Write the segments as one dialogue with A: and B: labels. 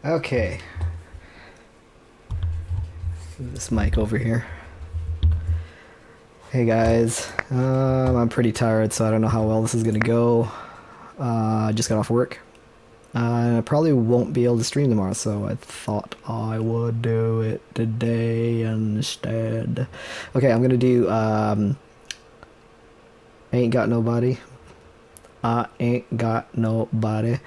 A: Okay. Move this mic over here. Hey guys, I'm pretty tired, so I don't know how well this is gonna go. I just got off work. I probably won't be able to stream tomorrow, so I thought I would do it today instead. Okay, I'm gonna do Ain't Got Nobody. I Ain't Got Nobody.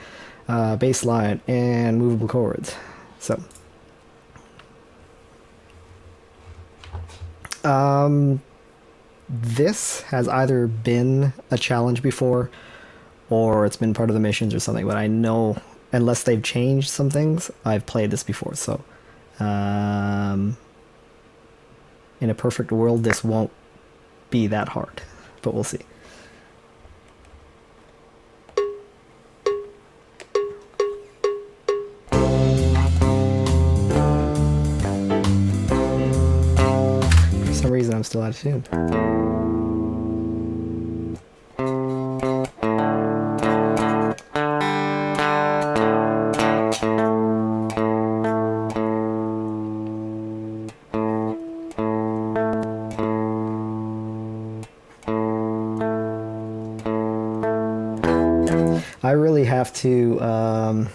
A: Bass line and movable chords. So This has either been a challenge before, or it's been part of the missions or something, but I know, unless they've changed some things, I've played this before, so... in a perfect world, this won't be that hard, but we'll see. For some reason, I'm still out of tune. I really have to, I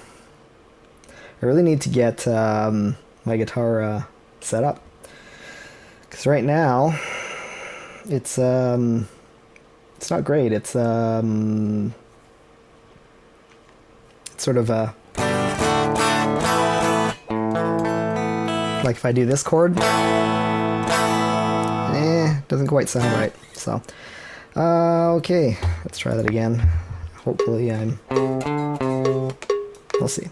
A: really need to get my guitar set up. Because right now, it's not great. It's sort of like if I do this chord, doesn't quite sound right. So, okay, let's try that again. Hopefully we'll see.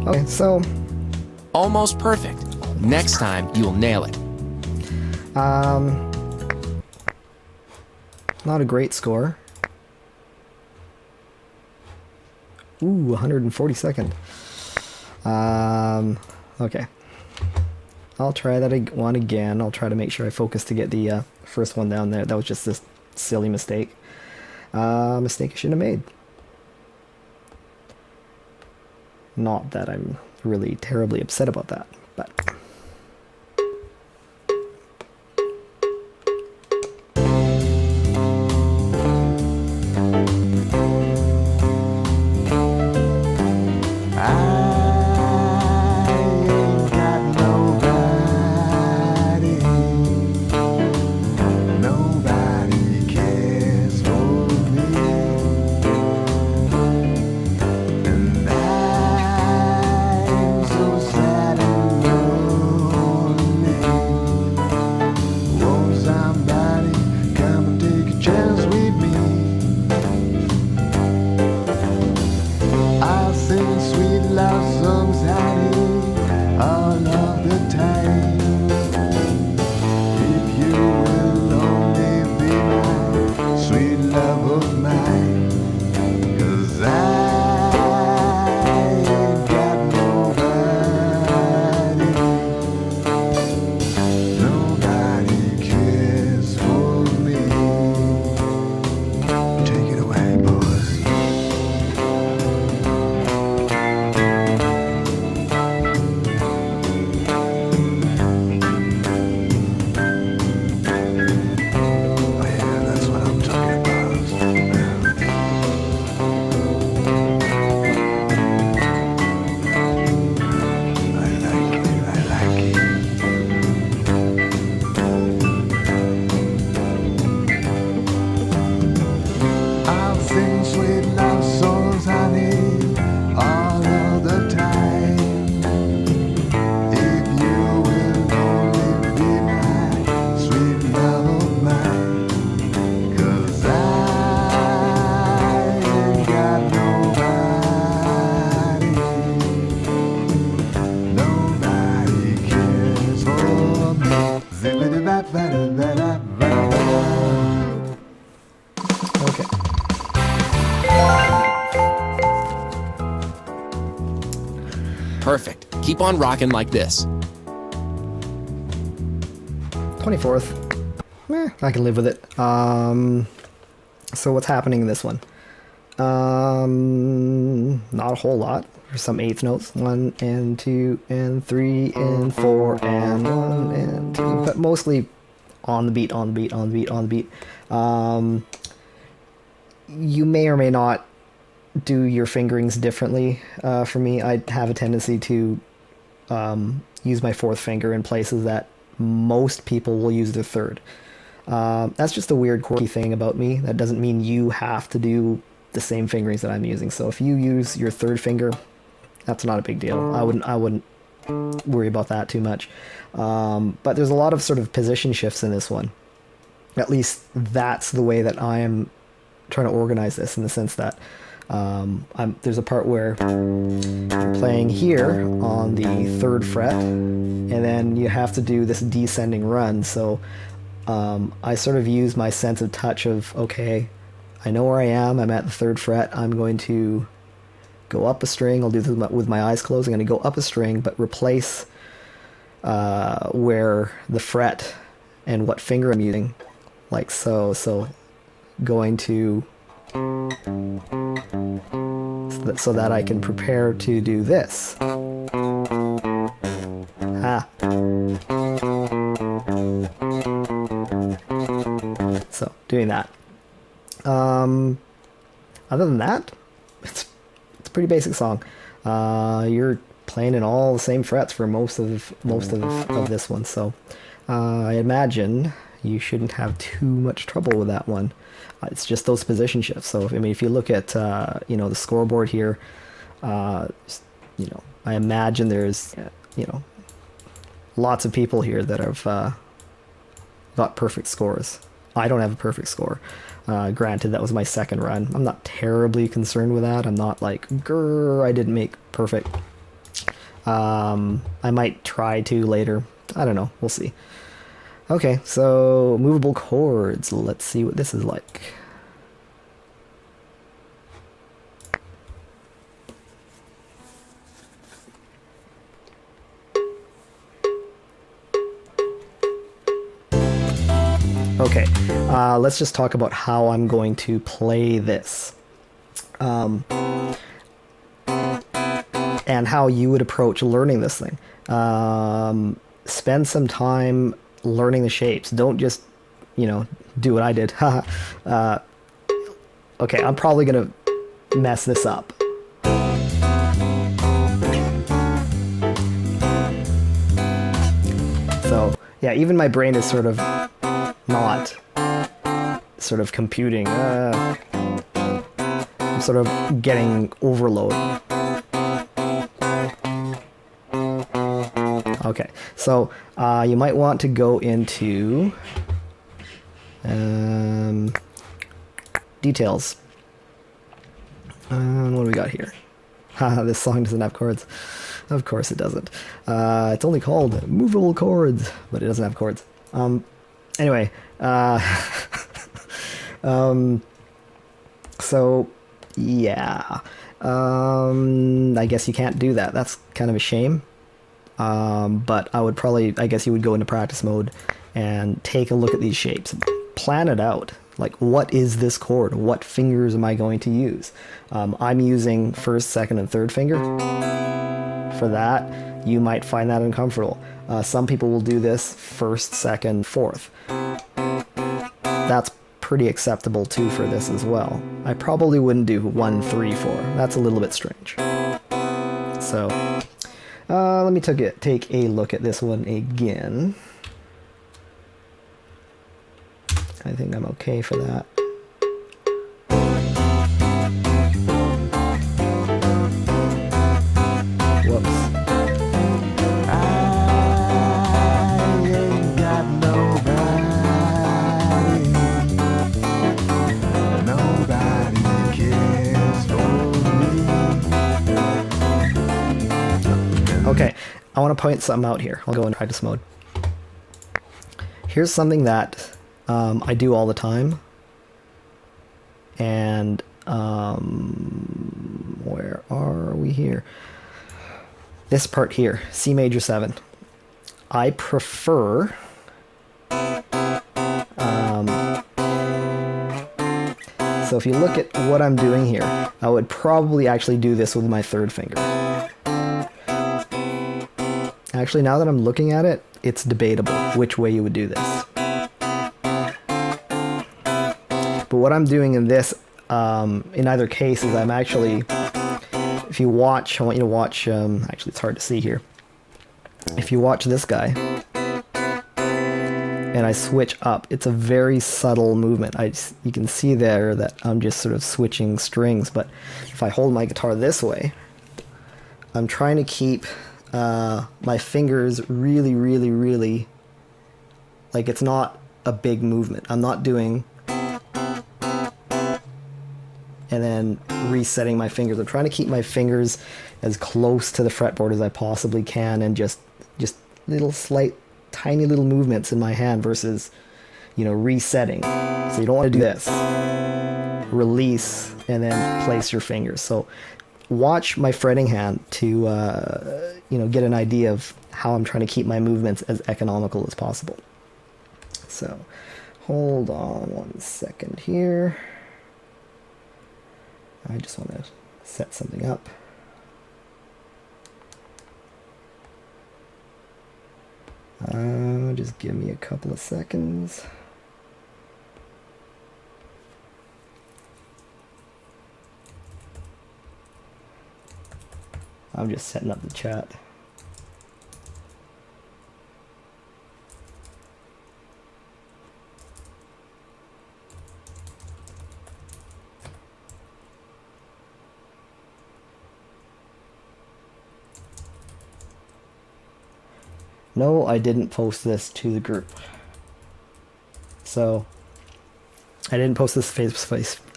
A: Okay, so
B: almost perfect. Next time you'll nail it.
A: Not a great score. Ooh, 142nd. Okay. I'll try that one again. I'll try to make sure I focus to get the first one down there. That was just this silly mistake. Mistake I shouldn't have made. Not that I'm really terribly upset about that, but...
B: Perfect. Keep on rocking like this.
A: 24th. I can live with it. So what's happening in this one? Not a whole lot. There's some eighth notes. 1 and 2 and 3 and 4 and 1 and 2. But mostly on the beat, on the beat, on the beat, on the beat. You may or may not do your fingerings differently. For me, I have a tendency to use my fourth finger in places that most people will use their third. That's just a weird quirky thing about me. That doesn't mean you have to do the same fingerings that I'm using. So if you use your third finger, that's not a big deal. I wouldn't worry about that too much. But there's a lot of sort of position shifts in this one. At least that's the way that I am trying to organize this, in the sense that there's a part where you're playing here on the 3rd fret, and then you have to do this descending run. So I sort of use my sense of touch of, okay, I know where I am, I'm at the 3rd fret, I'm going to go up a string. I'll do this with my eyes closed. I'm going to go up a string, but replace where the fret and what finger I'm using, like so. So going to, so that I can prepare to do this. So doing that. Other than that, it's a pretty basic song. You're playing in all the same frets for most of this one, so I imagine you shouldn't have too much trouble with that one. It's just those position shifts. So if you look at the scoreboard here, I imagine there's lots of people here that have got perfect scores. I don't have a perfect score. Granted, that was my 2nd run. I'm not terribly concerned with that. I'm not like, grrr, I didn't make perfect. I might try to later. I don't know. We'll see. Okay, so movable chords. Let's see what this is like. Okay, let's just talk about how I'm going to play this. And how you would approach learning this thing. Spend some time learning the shapes. Don't just, do what I did. Okay, I'm probably going to mess this up. So, yeah, even my brain is sort of not sort of computing. I'm sort of getting overload. Okay, so you might want to go into details. What do we got here? This song doesn't have chords. Of course it doesn't. It's only called Movable Chords, but it doesn't have chords. Anyway, so yeah, I guess you can't do that. That's kind of a shame. But I guess you would go into practice mode and take a look at these shapes, plan it out. Like, what is this chord? What fingers am I going to use? I'm using 1st, 2nd, and 3rd finger. For that, you might find that uncomfortable. Some people will do this 1st, 2nd, 4th. That's pretty acceptable too for this as well. I probably wouldn't do 1, 3, 4. That's a little bit strange. So, let me take a look at this one again. I think I'm okay for that. Whoops.
C: I ain't got nobody cares for me.
A: Okay, I want to point something out here. I'll go in practice mode. Here's something that I do all the time, and where are we here? this part here, C major 7. I prefer so if you look at what I'm doing here, I would probably actually do this with my third finger. Actually, now that I'm looking at it, it's debatable which way you would do this. But what I'm doing in this, in either case, is I'm actually, if you watch, I want you to watch, actually it's hard to see here. If you watch this guy, and I switch up, it's a very subtle movement. You can see there that I'm just sort of switching strings, but if I hold my guitar this way, I'm trying to keep my fingers really, really, really, like it's not a big movement. I'm not doing and then resetting my fingers. I'm trying to keep my fingers as close to the fretboard as I possibly can, and just little slight tiny little movements in my hand versus, you know, resetting. So you don't want to do this. Release and then place your fingers. So watch my fretting hand to, you know, get an idea of how I'm trying to keep my movements as economical as possible. So hold on 1 second here. I just want to set something up. Just give me a couple of seconds. I'm just setting up the chat. No, I didn't post this to the group. So I didn't post this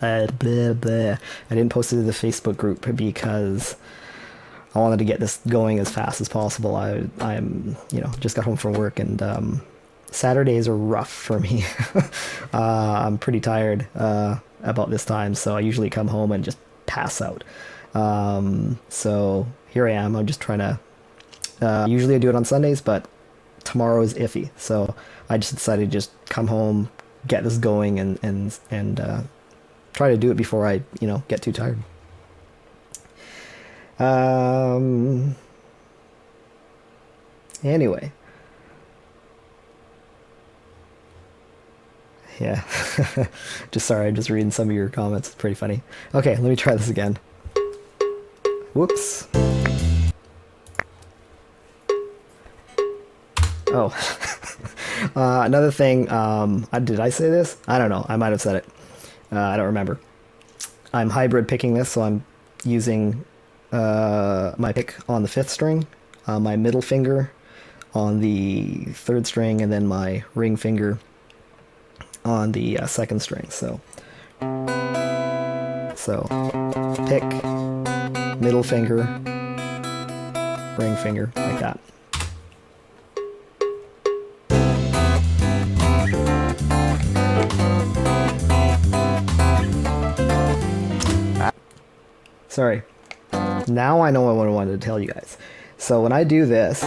A: I didn't post it to the Facebook group because I wanted to get this going as fast as possible. I'm you know, just got home from work, and Saturdays are rough for me. I'm pretty tired about this time, so I usually come home and just pass out. So here I am. I'm just trying to. Usually I do it on Sundays, but tomorrow is iffy, so I just decided to just come home, get this going, and try to do it before I, you know, get too tired. Anyway. Yeah. I'm just reading some of your comments. It's pretty funny. Okay, let me try this again. Whoops. Oh. Another thing, did I say this? I don't know. I might have said it. I don't remember. I'm hybrid picking this, so I'm using my pick on the 5th string, my middle finger on the 3rd string, and then my ring finger on the 2nd string. So pick, middle finger, ring finger, like that. Sorry. Now I know what I wanted to tell you guys. So when I do this,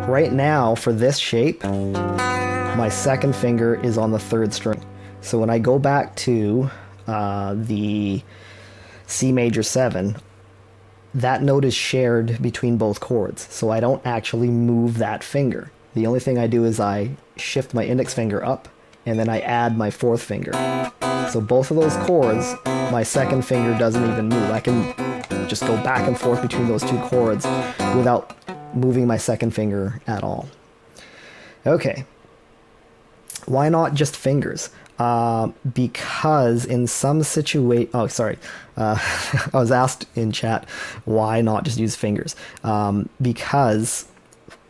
A: right now for this shape, my 2nd finger is on the 3rd string. So when I go back to the C major 7, that note is shared between both chords. So I don't actually move that finger. The only thing I do is I shift my index finger up, and then I add my 4th finger. So both of those chords, my 2nd finger doesn't even move. I can just go back and forth between those 2 chords without moving my 2nd finger at all. Okay. Why not just fingers? Because in some situation... Oh, sorry. I was asked in chat, why not just use fingers? Because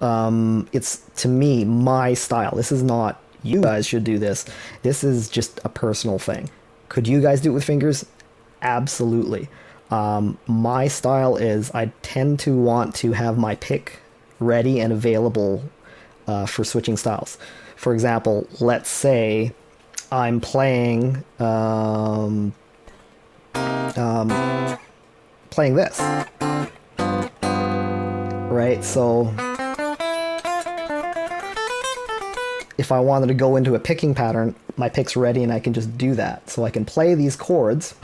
A: it's, to me, my style. This is not... You guys should do this. This is just a personal thing. Could you guys do it with fingers? Absolutely. My style is I tend to want to have my pick ready and available for switching styles. For example, let's say I'm playing playing this. Right, so if I wanted to go into a picking pattern, my pick's ready and I can just do that. So I can play these chords.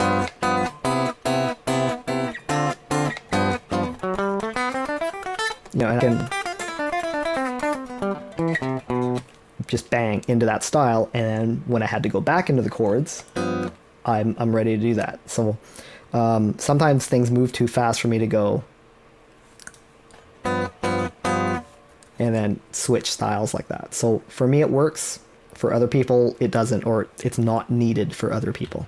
A: You know, and I can just bang into that style, and then when I had to go back into the chords, I'm ready to do that. So sometimes things move too fast for me to go and then switch styles like that. So for me it works, for other people it doesn't, or it's not needed for other people.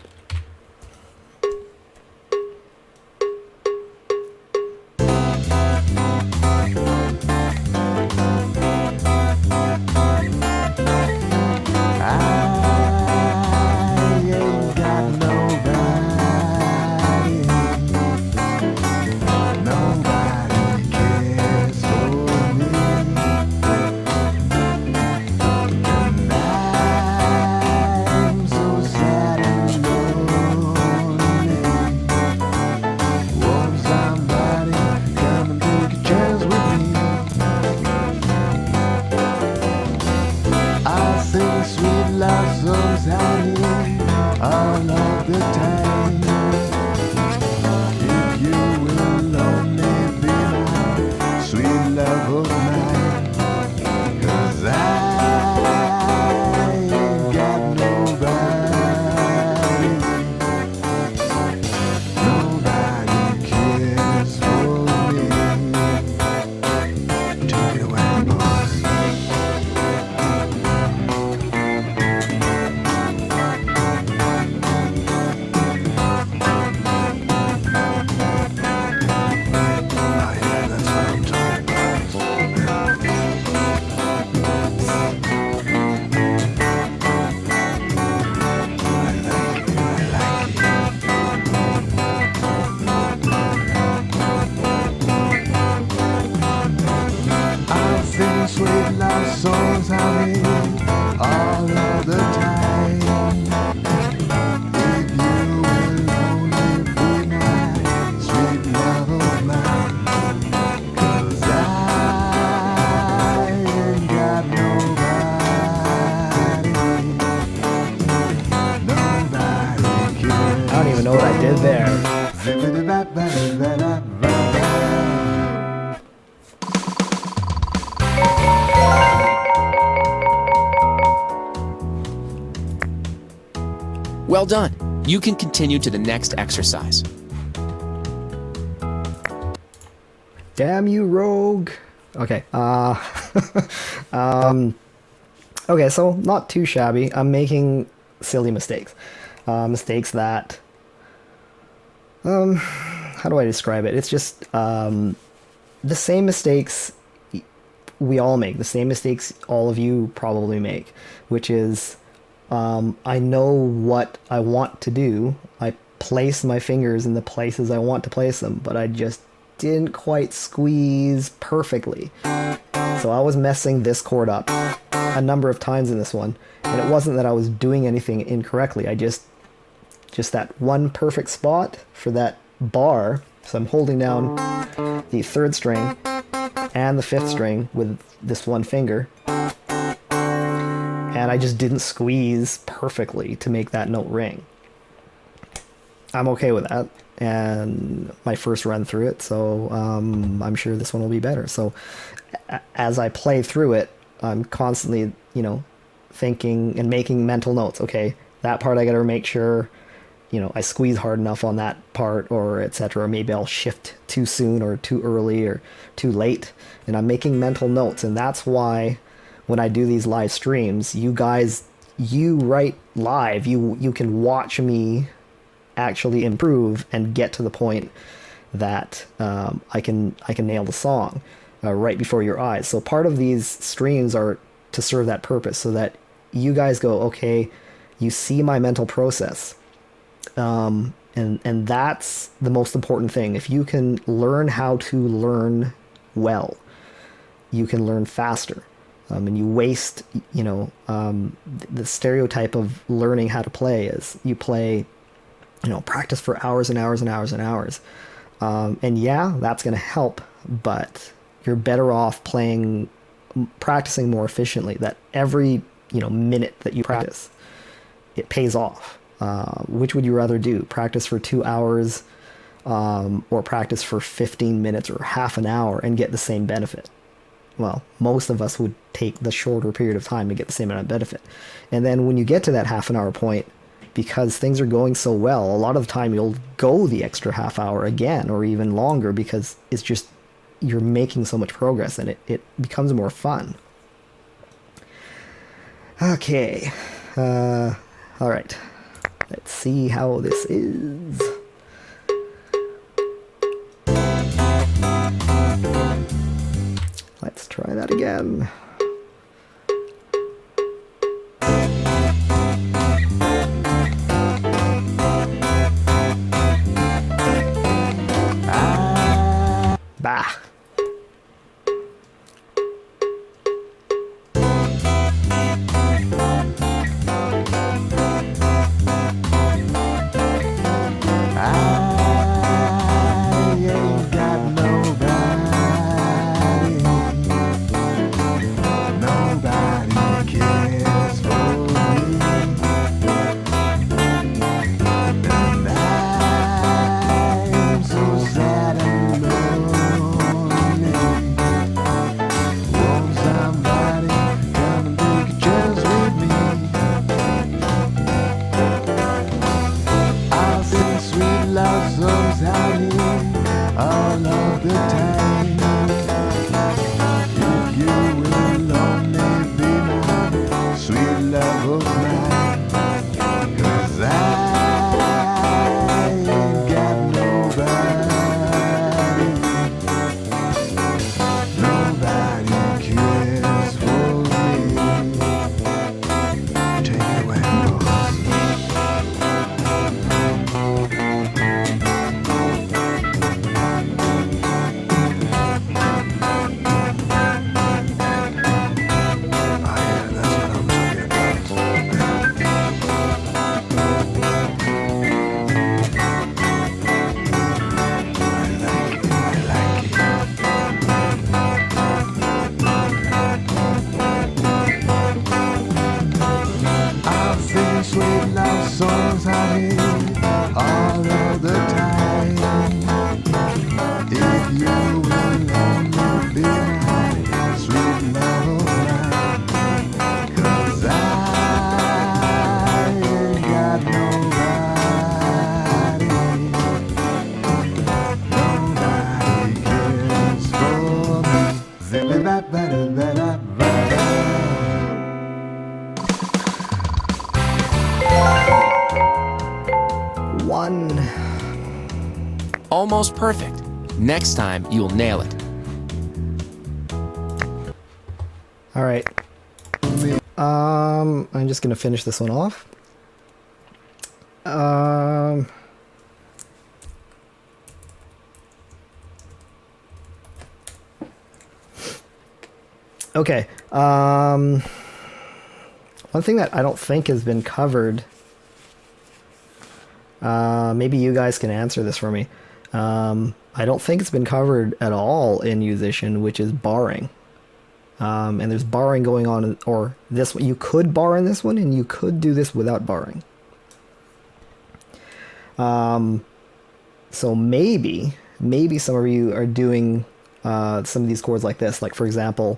B: Well done. You can continue to the next exercise.
A: Damn you, rogue. Okay. Okay, so not too shabby. I'm making silly mistakes. Mistakes that... how do I describe it? It's just the same mistakes we all make. The same mistakes all of you probably make. Which is... I know what I want to do. I place my fingers in the places I want to place them, but I just didn't quite squeeze perfectly. So I was messing this chord up a number of times in this one, and it wasn't that I was doing anything incorrectly. I just that one perfect spot for that bar. So I'm holding down the 3rd string and the 5th string with this one finger. And I just didn't squeeze perfectly to make that note ring. I'm okay with that, and my first run through it, so I'm sure this one will be better. So as I play through it, I'm constantly, you know, thinking and making mental notes. Okay, that part I gotta make sure, you know, I squeeze hard enough on that part, or etc. Maybe I'll shift too soon or too early or too late, and I'm making mental notes, and that's why when I do these live streams, you guys, you write live, you can watch me actually improve and get to the point that I can nail the song right before your eyes. So part of these streams are to serve that purpose, so that you guys go, okay, you see my mental process, and that's the most important thing. If you can learn how to learn well, you can learn faster. And you waste, you know, the stereotype of learning how to play is you play, you know, practice for hours and hours and hours and hours. And yeah, that's going to help, but you're better off practicing more efficiently. That every minute that you practice, it pays off. Which would you rather do? Practice for 2 hours, or practice for 15 minutes or half an hour and get the same benefit? Well, most of us would take the shorter period of time to get the same amount of benefit. And then when you get to that half an hour point, because things are going so well, a lot of the time you'll go the extra half hour again or even longer, because it's just you're making so much progress and it becomes more fun. Okay. All right. Let's see how this is. Let's try that again. Bah.
B: Almost perfect. Next time, you'll nail it.
A: All right. I'm just gonna finish this one off. Okay. One thing that I don't think has been covered. Maybe you guys can answer this for me. I don't think it's been covered at all in Yousician, which is barring. And there's barring going on, or this one. You could bar in this one, and you could do this without barring. So maybe some of you are doing some of these chords like this. Like, for example,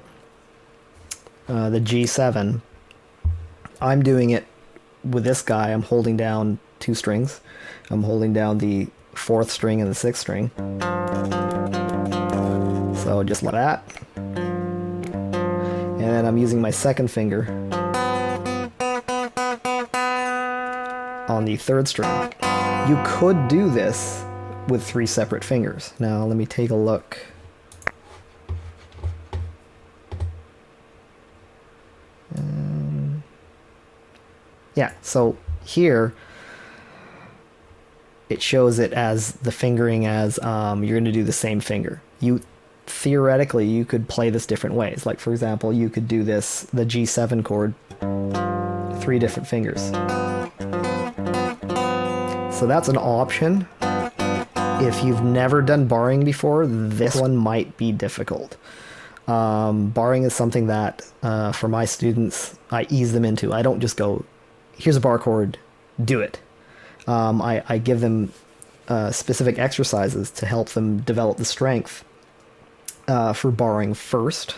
A: the G7. I'm doing it with this guy. I'm holding down 2 strings. I'm holding down the 4th string and the 6th string. So just like that. And then I'm using my 2nd finger on the 3rd string. You could do this with 3 separate fingers. Now let me take a look. Yeah, so here it shows it as the fingering as you're going to do the same finger. Theoretically, you could play this different ways. Like, for example, you could do this, the G7 chord, 3 different fingers. So that's an option if you've never done barring before, this one might be difficult. Barring is something that, for my students, I ease them into. I don't just go, here's a bar chord, do it. I give them specific exercises to help them develop the strength for barring first.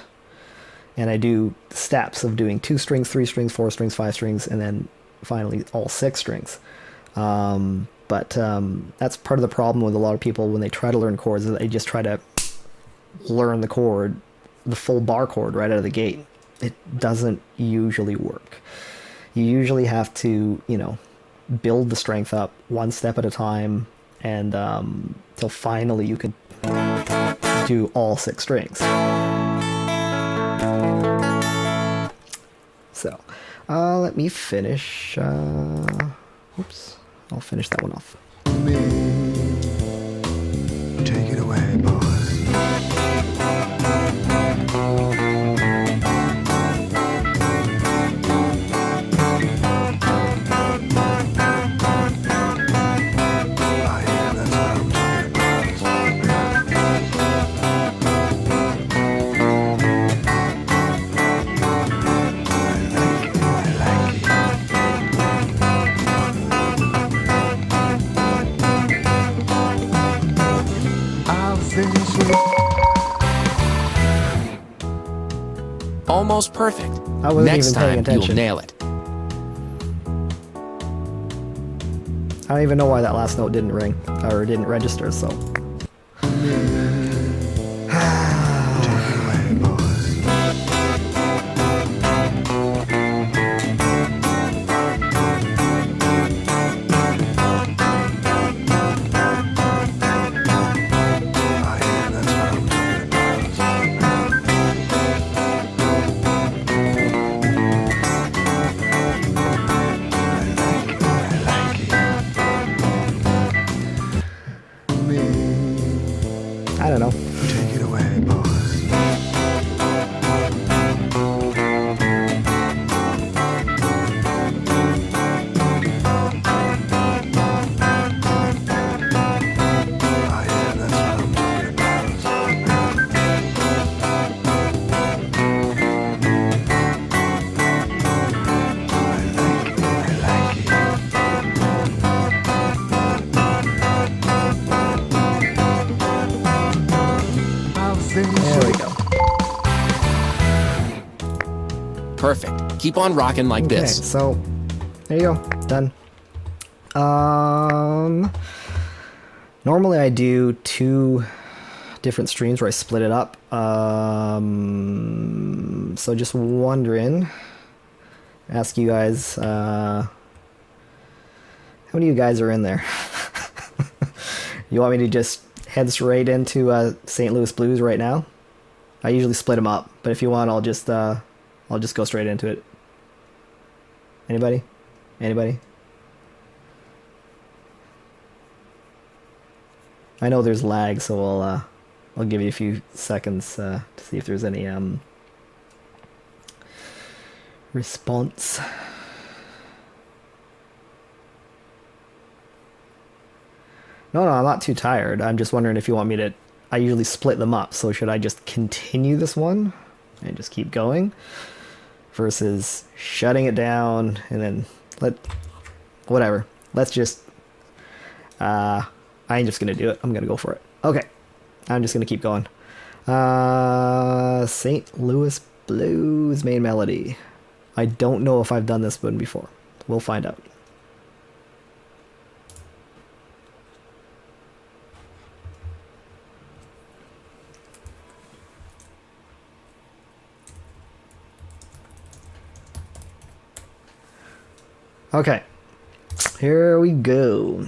A: And I do steps of doing 2 strings, 3 strings, 4 strings, 5 strings, and then finally all 6 strings. But that's part of the problem with a lot of people when they try to learn chords, is that they just try to learn the chord, the full bar chord right out of the gate. It doesn't usually work. You usually have to, you know, build the strength up one step at a time, and till finally you can do all 6 strings. So, let me finish. Oops, I'll finish that one off.
C: Me, take it away, boss.
B: Almost perfect.
A: I wasn't
B: Next
A: even paying
B: time, you'll
A: attention.
B: nail it.
A: I don't even know why that last note didn't ring, or didn't register, so. I don't know.
C: Take it away, boss.
A: There we go.
B: Perfect. Keep on rocking like
A: Okay,
B: this.
A: so there you go. Done. Normally I do 2 different streams where I split it up. So just wondering, ask you guys, how many of you guys are in there? You want me to just head straight into St. Louis Blues right now? I usually split them up, but if you want, I'll just go straight into it. Anybody? Anybody? I know there's lag, so I'll give you a few seconds to see if there's any response. No, I'm not too tired. I'm just wondering if you want me to... I usually split them up, so should I just continue this one and just keep going? Versus shutting it down and then whatever. Let's just... I ain't just gonna do it. I'm gonna go for it. Okay. I'm just gonna keep going. St. Louis Blues main melody. I don't know if I've done this one before. We'll find out. Okay, here we go.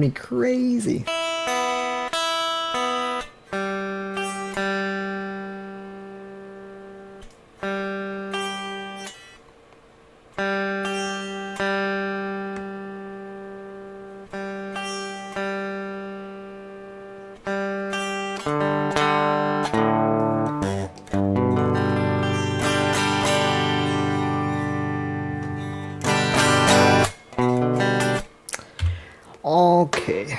A: me crazy. Okay.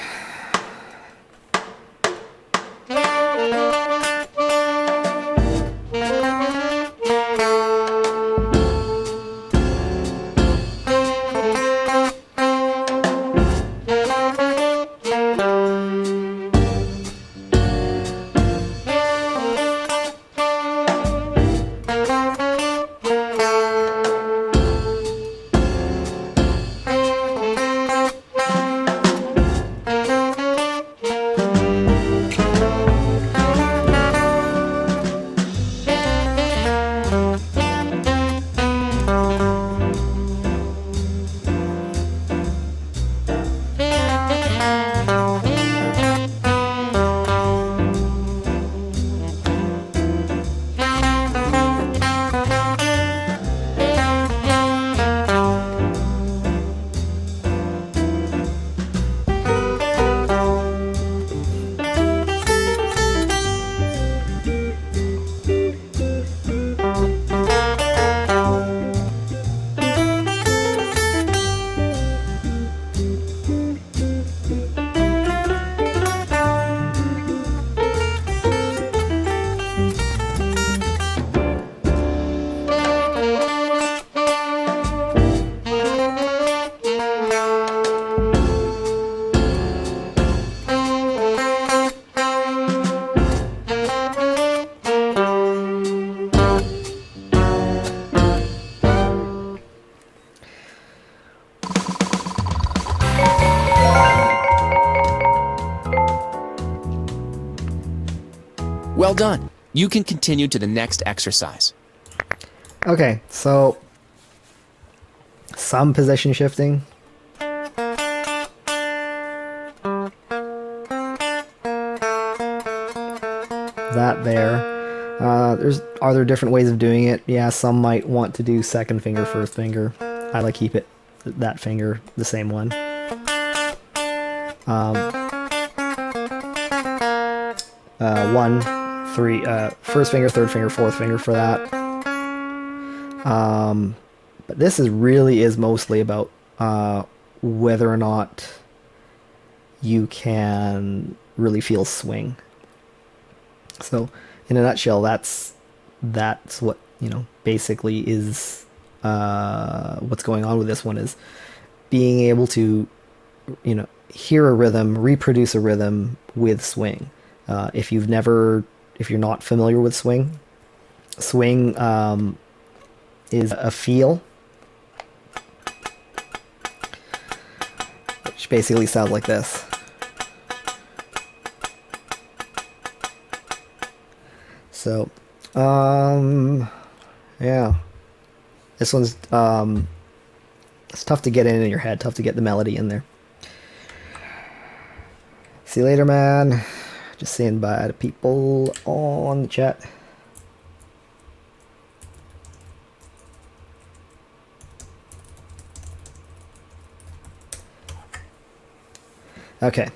B: Well done. You can continue to the next exercise.
A: Okay, so some position shifting. That there. Are there different ways of doing it? Yeah, some might want to do second finger, first finger. I like keep it that finger the same one. One, three, first finger, third finger, fourth finger for that. But this really is mostly about whether or not you can really feel swing. So, in a nutshell, that's what, basically is what's going on with this one, is being able to, hear a rhythm, reproduce a rhythm with swing. If you're not familiar with swing is a feel, which basically sounds like this. So, yeah, this one's it's tough to get in your head, tough to get the melody in there. See you later, man. Just saying bye to people on the chat. Okay.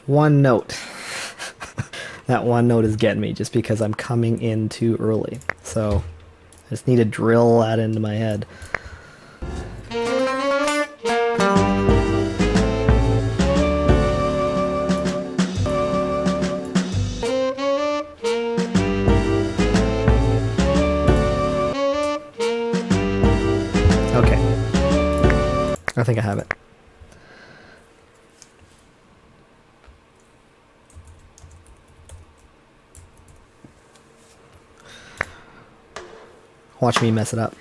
A: One note. That one note is getting me just because I'm coming in too early. So I just need to drill that into my head. I think I have it. Watch me mess it up.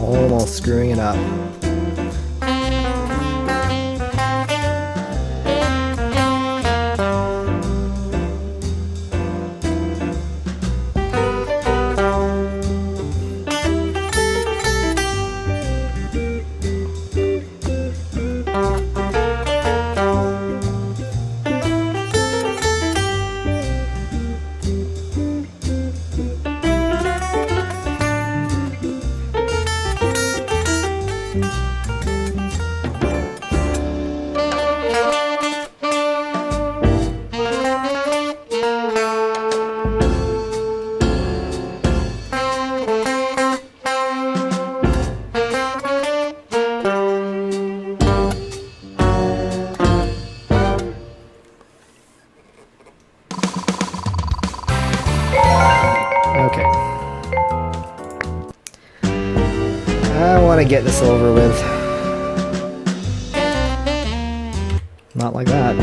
A: Almost screwing it up. Okay. I want to get this over with. Not like that.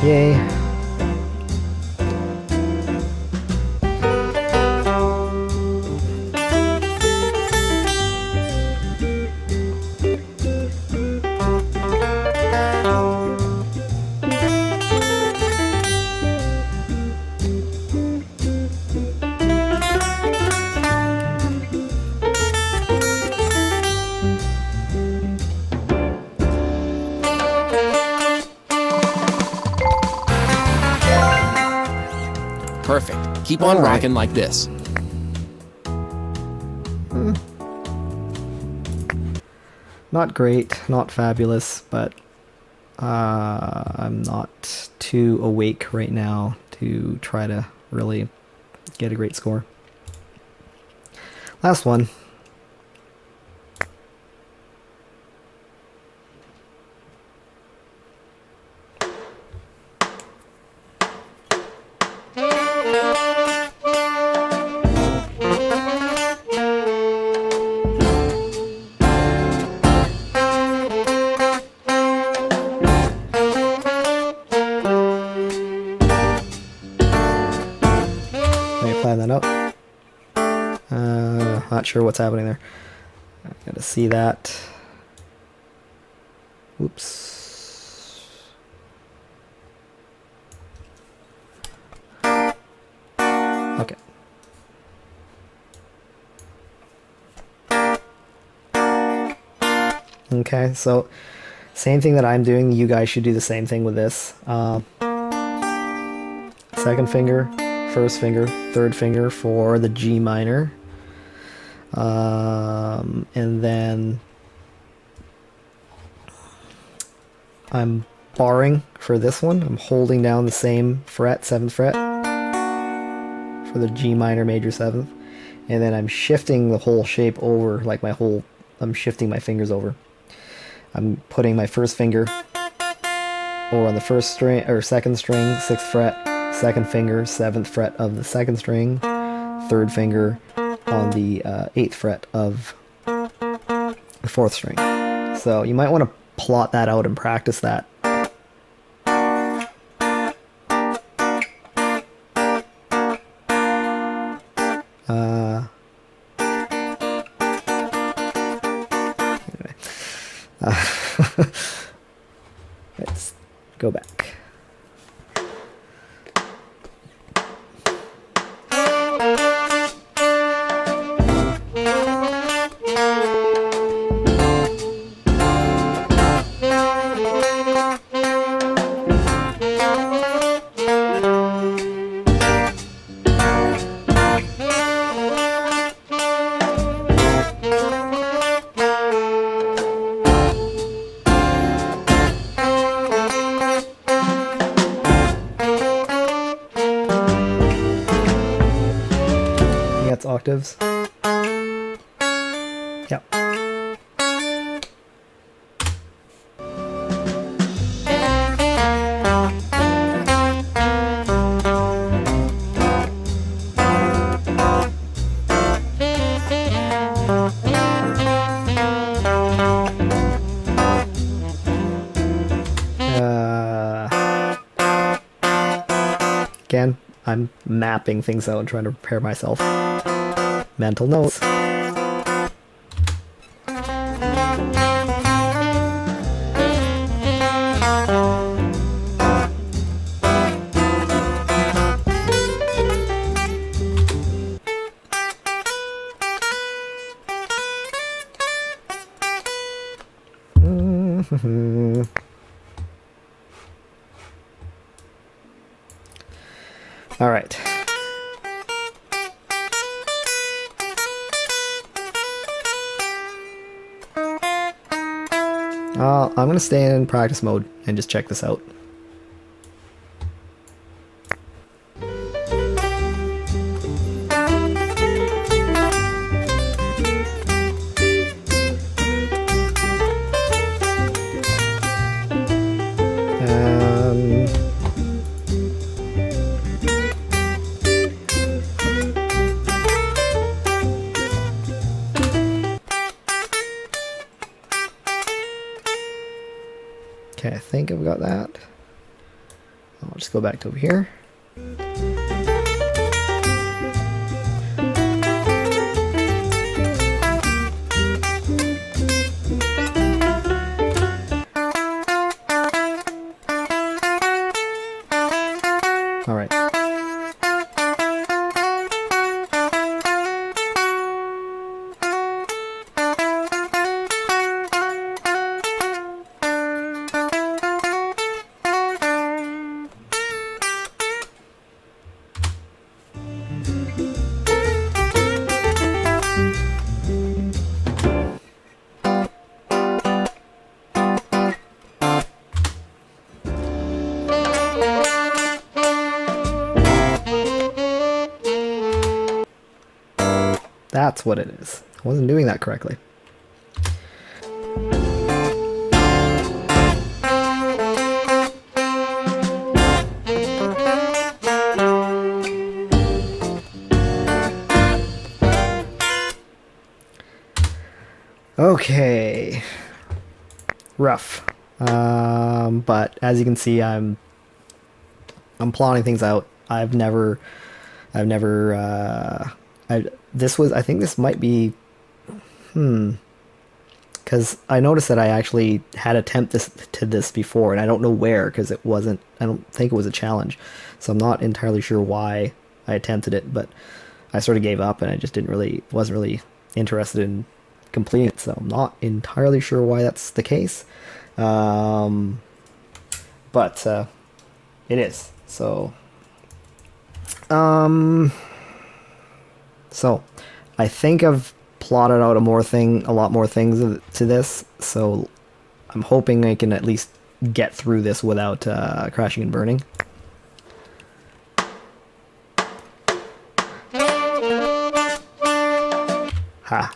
A: Yay.
B: Perfect. Keep on
A: All right.
B: rocking like this.
A: Not great, not fabulous, but I'm not too awake right now to try to really get a great score. Last one. Let me plan that out. Not sure what's happening there. I gotta see that. Whoops. Okay. Okay, so same thing that I'm doing, you guys should do the same thing with this. Second finger, first finger, third finger for the G minor. And then I'm barring for this one. I'm holding down the same fret, 7th fret, for the G minor major 7th. And then I'm shifting the whole shape over, like I'm shifting my fingers over. I'm putting my first finger over on the first string, or second string, 6th fret, second finger, 7th fret of the second string, third finger on the 8th fret of the 4th string. So you might want to plot that out and practice that. Anyway. Let's go back. That's octaves. Yep. Again, I'm mapping things out and trying to prepare myself. Mental notes. All right. I'm going to stay in practice mode and just check this out. Okay, I think I've got that. I'll just go back to over here. All right. That's what it is. I wasn't doing that correctly. Okay. Rough. But as you can see, I'm plotting things out. I think this might be, because I noticed that I actually had attempted this before, and I don't know where, because I don't think it was a challenge, so I'm not entirely sure why I attempted it, but I sort of gave up, and I just wasn't really interested in completing it, so I'm not entirely sure why that's the case, but it is, so, So, I think I've plotted out a lot more things to this, so I'm hoping I can at least get through this without crashing and burning. Ha.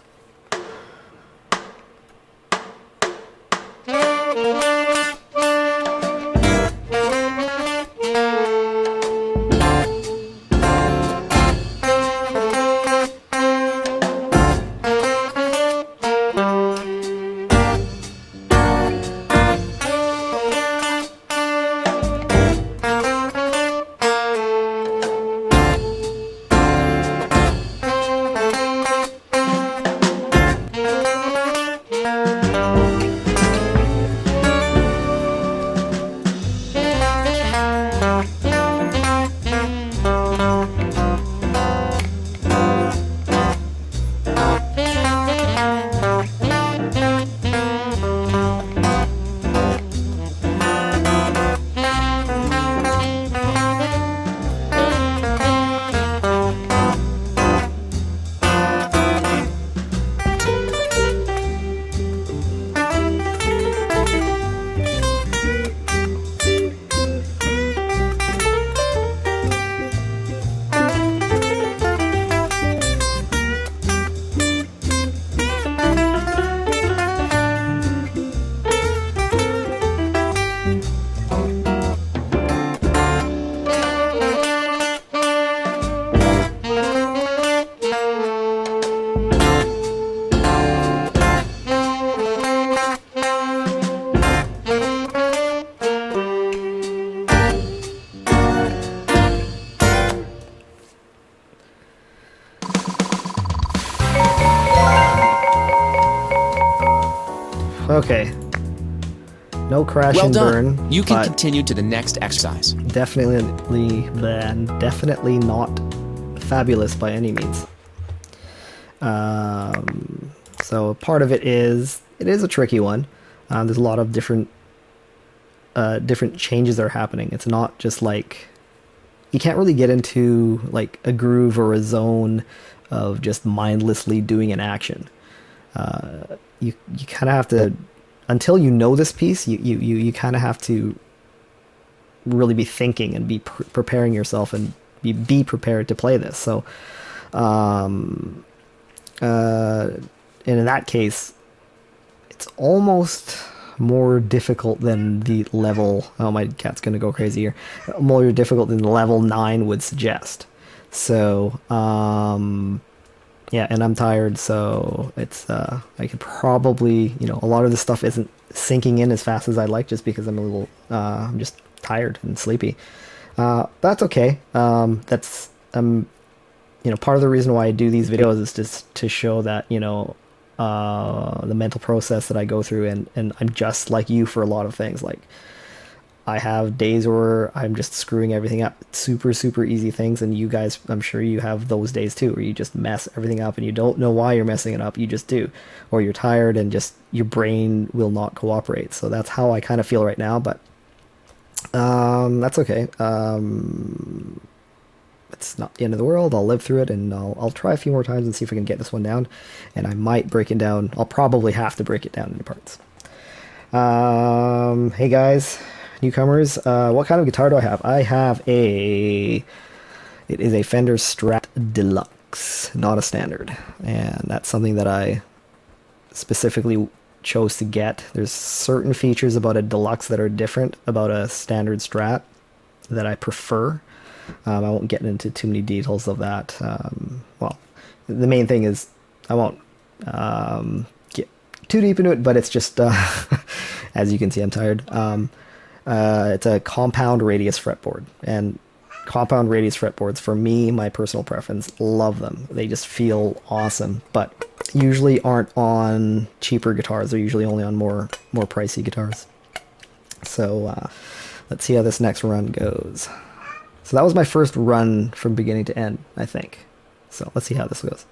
A: Okay. No crash
B: Well
A: and
B: done.
A: burn.
B: You can
A: but
B: continue to the next exercise.
A: definitely not fabulous by any means. So part of it is a tricky one. There's a lot of different changes that are happening. It's not just like you can't really get into like a groove or a zone of just mindlessly doing an action. You kind of have to, until you know this piece, you kind of have to really be thinking and be preparing yourself and be prepared to play this. So, and in that case, it's almost more difficult than the level. Oh, my cat's gonna go crazy here. More difficult than level 9 would suggest. So, yeah, and I'm tired, so it's I could probably, a lot of this stuff isn't sinking in as fast as I'd like, just because I'm a little I'm just tired and sleepy. That's okay. That's part of the reason why I do these videos is just to show that the mental process that I go through, and I'm just like you for a lot of things. Like, I have days where I'm just screwing everything up, super, super easy things, and you guys, I'm sure you have those days too, where you just mess everything up and you don't know why you're messing it up, you just do. Or you're tired and just your brain will not cooperate. So that's how I kind of feel right now, but that's okay. It's not the end of the world. I'll live through it, and I'll try a few more times and see if I can get this one down. And I might break it down. I'll probably have to break it down into parts. Hey guys, newcomers, what kind of guitar do I have? I have it is a Fender Strat Deluxe, not a standard. And that's something that I specifically chose to get. There's certain features about a Deluxe that are different about a standard Strat that I prefer. I won't get into too many details of that. Well, the main thing is I won't get too deep into it, but it's just, as you can see, I'm tired. It's a compound radius fretboard, and compound radius fretboards, for me, my personal preference, love them. They just feel awesome, but usually aren't on cheaper guitars. They're usually only on more pricey guitars. So let's see how this next run goes. So that was my first run from beginning to end, I think. So let's see how this goes.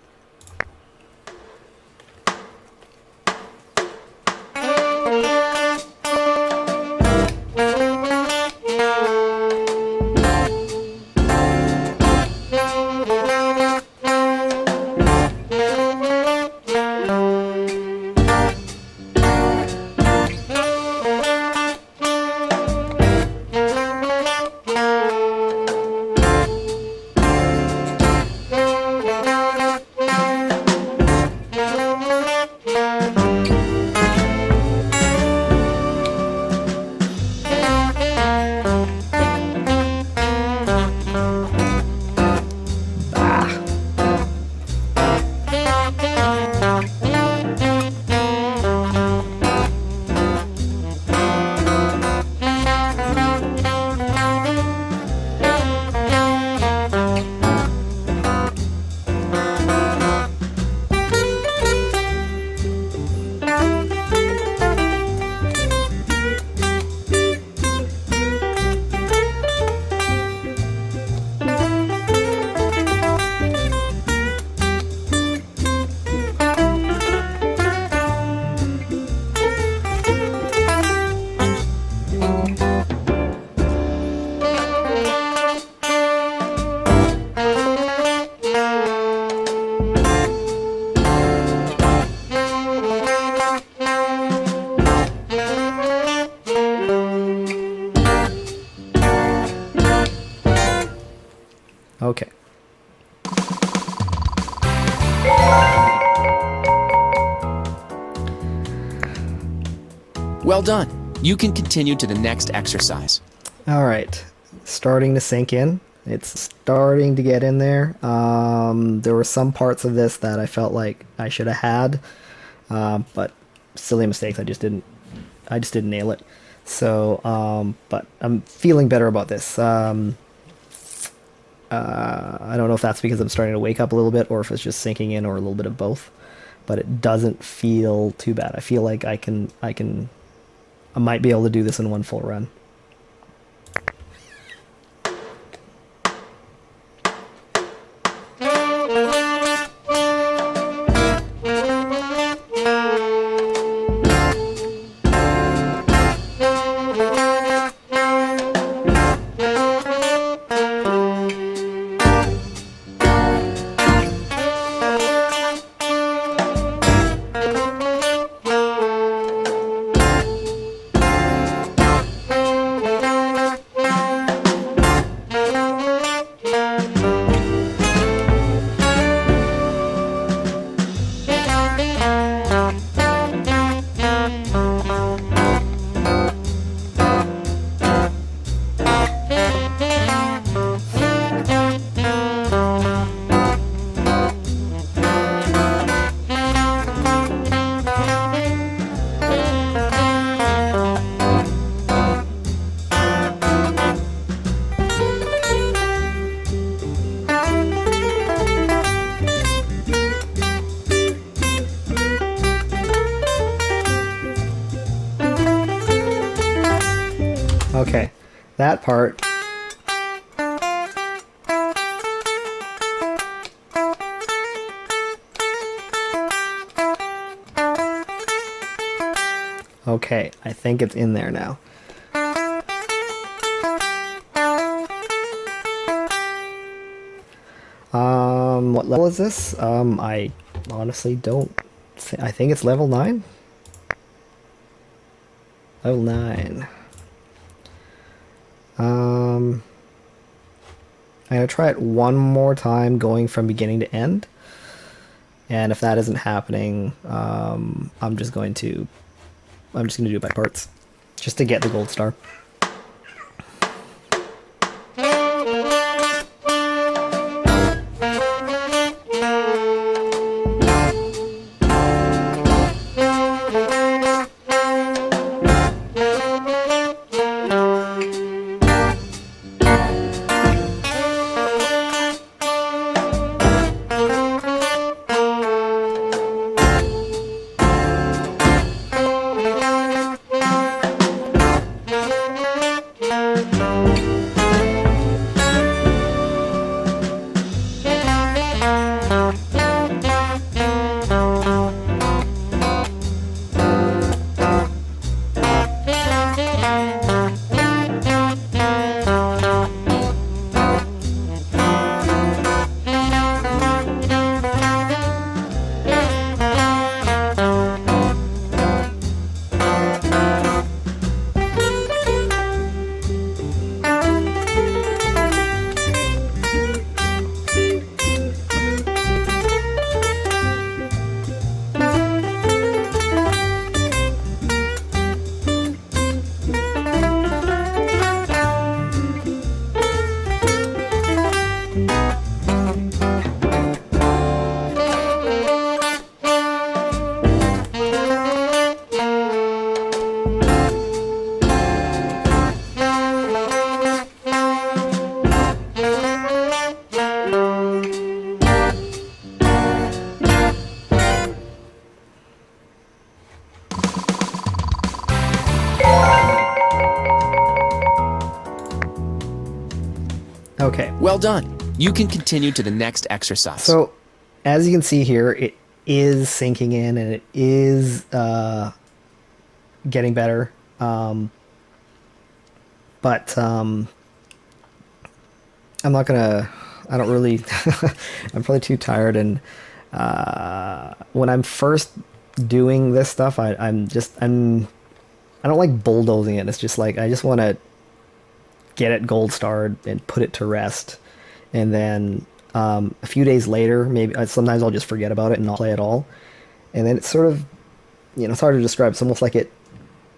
A: Okay.
B: Well done. You can continue to the next exercise.
A: All right. Starting to sink in. It's starting to get in there. There were some parts of this that I felt like I should have had, but silly mistakes. I just didn't nail it. So, but I'm feeling better about this. I don't know if that's because I'm starting to wake up a little bit, or if it's just sinking in, or a little bit of both. but it doesn't feel too bad. I feel like I might be able to do this in one full run. Okay, that part. Okay, I think it's in there now. What level is this? I honestly don't. I think it's level 9. Level 9. I'm gonna try it one more time, going from beginning to end. And if that isn't happening, I'm just gonna do it by parts, just to get the gold star. Okay.
B: Well done. You can continue to the next exercise.
A: So, as you can see here, it is sinking in and it is getting better. But I'm not gonna. I don't really. I'm probably too tired, and when I'm first doing this stuff, I don't like bulldozing it. It's just like I just want to get it gold starred and put it to rest, and then a few days later, maybe sometimes I'll just forget about it and not play at all, and then it's sort of, it's hard to describe. It's almost like it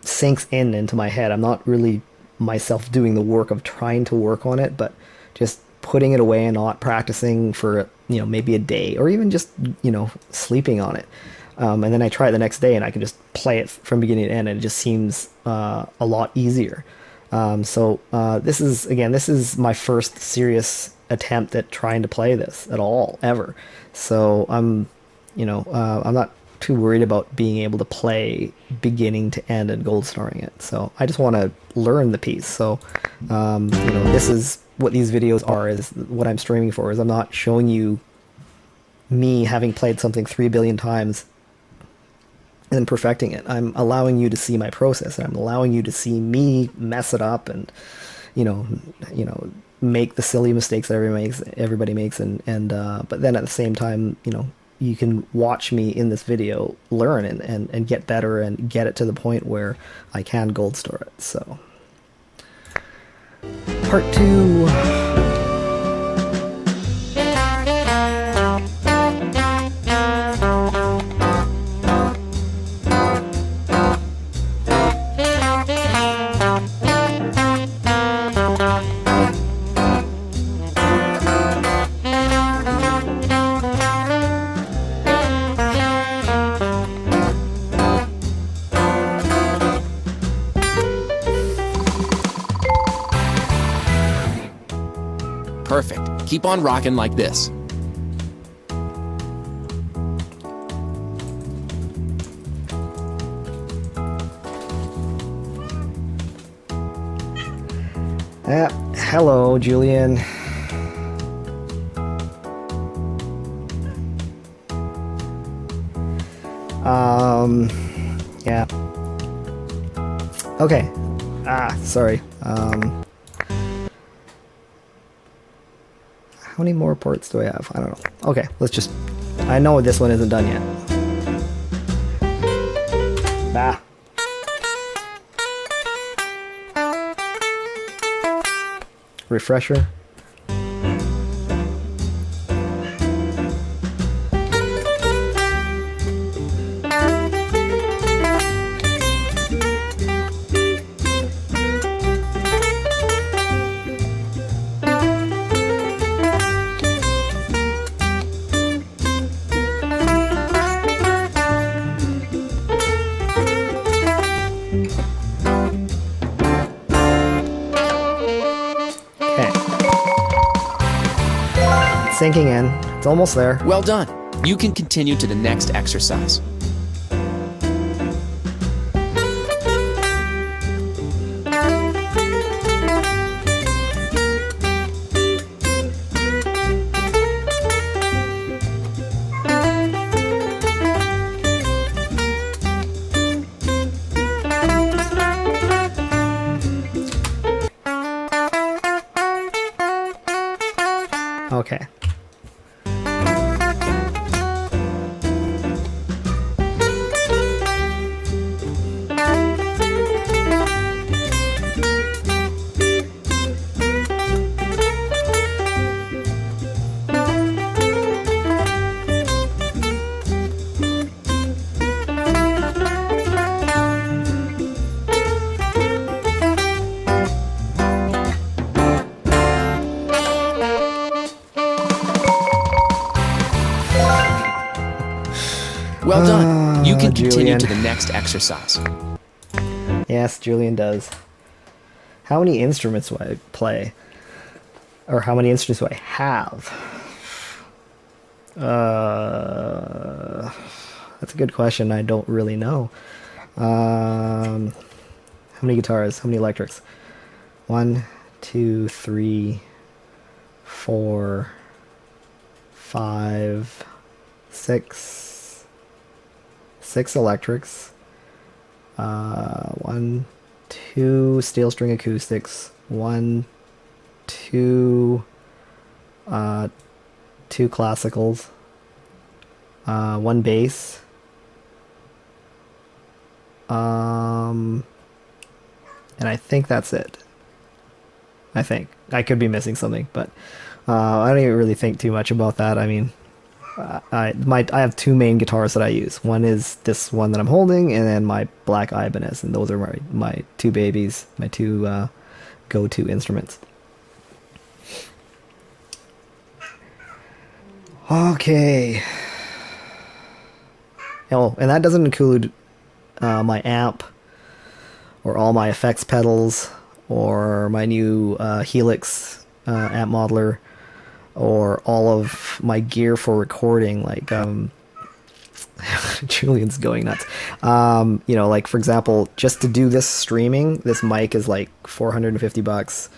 A: sinks into my head. I'm not really myself doing the work of trying to work on it, but just putting it away and not practicing for maybe a day, or even just sleeping on it, and then I try it the next day and I can just play it from beginning to end, and it just seems a lot easier. So this is my first serious attempt at trying to play this at all ever. So I'm I'm not too worried about being able to play beginning to end and gold starring it. So I just want to learn the piece. So, this is what these videos are, is what I'm streaming for, is I'm not showing you me having played something 3 billion times and perfecting it. I'm allowing you to see my process, and I'm allowing you to see me mess it up and, make the silly mistakes that everybody makes, but then at the same time, you can watch me in this video learn and get better and get it to the point where I can gold star it. So, part 2.
B: Perfect. Keep on rocking like this.
A: Hello, Julian. Yeah. Okay. Sorry. How many more parts do I have? I don't know. Okay, let's just... I know this one isn't done yet. Refresher. Sinking in. It's almost there.
B: Well done. You can continue to the next exercise.
A: Okay.
B: Well done. You can continue
A: Julian.
B: to the next exercise.
A: Yes, Julian does. How many instruments do I play? Or how many instruments do I have? That's a good question. I don't really know. How many guitars? How many electrics? 1, 2, 3, 4, 5, 6. 6 electrics. 1, 2 steel string acoustics. 1, 2, 2 classicals. 1 bass. And I think that's it. I think. I could be missing something, but I don't even really think too much about that. I mean, I have 2 main guitars that I use. One is this one that I'm holding, and then my black Ibanez, and those are my 2 babies, my 2 go-to instruments. Okay. Oh, and that doesn't include my amp, or all my effects pedals, or my new Helix amp modeler, or all of my gear for recording, like Julian's going nuts. You know, like for example, just to do this streaming, this mic is like $450.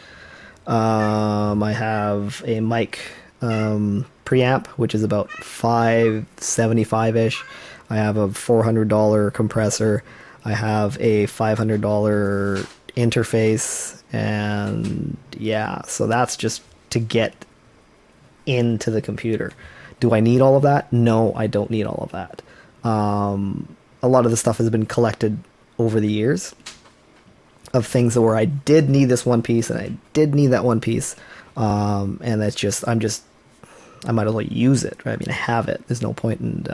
A: I have a mic preamp, which is about $575-ish. I have a $400 compressor. I have a $500 interface, and yeah, so that's just to get into the computer. Do I need all of that? No, I don't need all of that. A lot of the stuff has been collected over the years of things where I did need this one piece and I did need that one piece. And that's just, I might as well use it, right? I mean, I have it. There's no point in,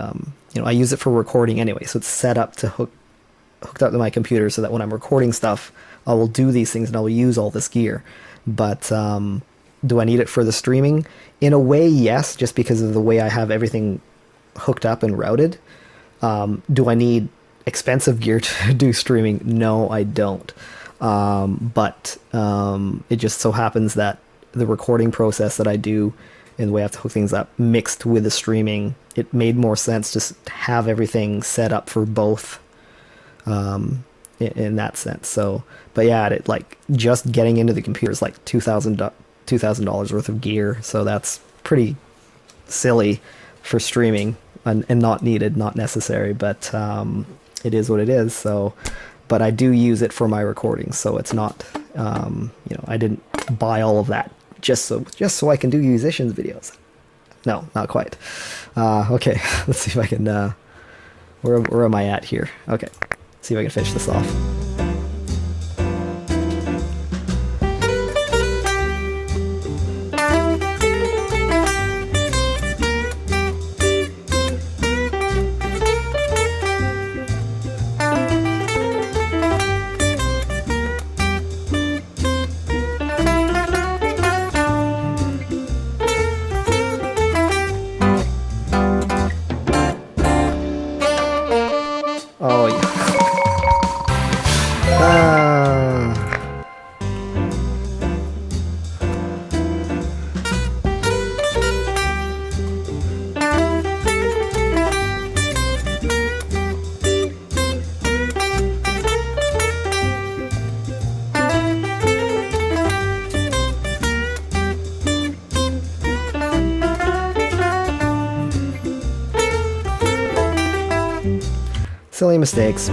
A: you know, I use it for recording anyway. So it's set up to hooked up to my computer so that when I'm recording stuff, I will do these things and I will use all this gear. But, do I need it for the streaming? In a way, yes, just because of the way I have everything hooked up and routed. Do I need expensive gear to do streaming? No, I don't. But it just so happens that the recording process that I do and the way I have to hook things up mixed with the streaming, it made more sense to have everything set up for both in that sense. So, but yeah, it, like just getting into the computer is like $2,000 worth of gear. So that's pretty silly for streaming and not needed, not necessary, but it is what it is. So, but I do use it for my recordings. So it's not, you know, I didn't buy all of that just so I can do musicians videos. No, not quite. Okay, let's see if I can, where am I at here? Okay, see if I can finish this off. Oh, yeah. Silly mistakes.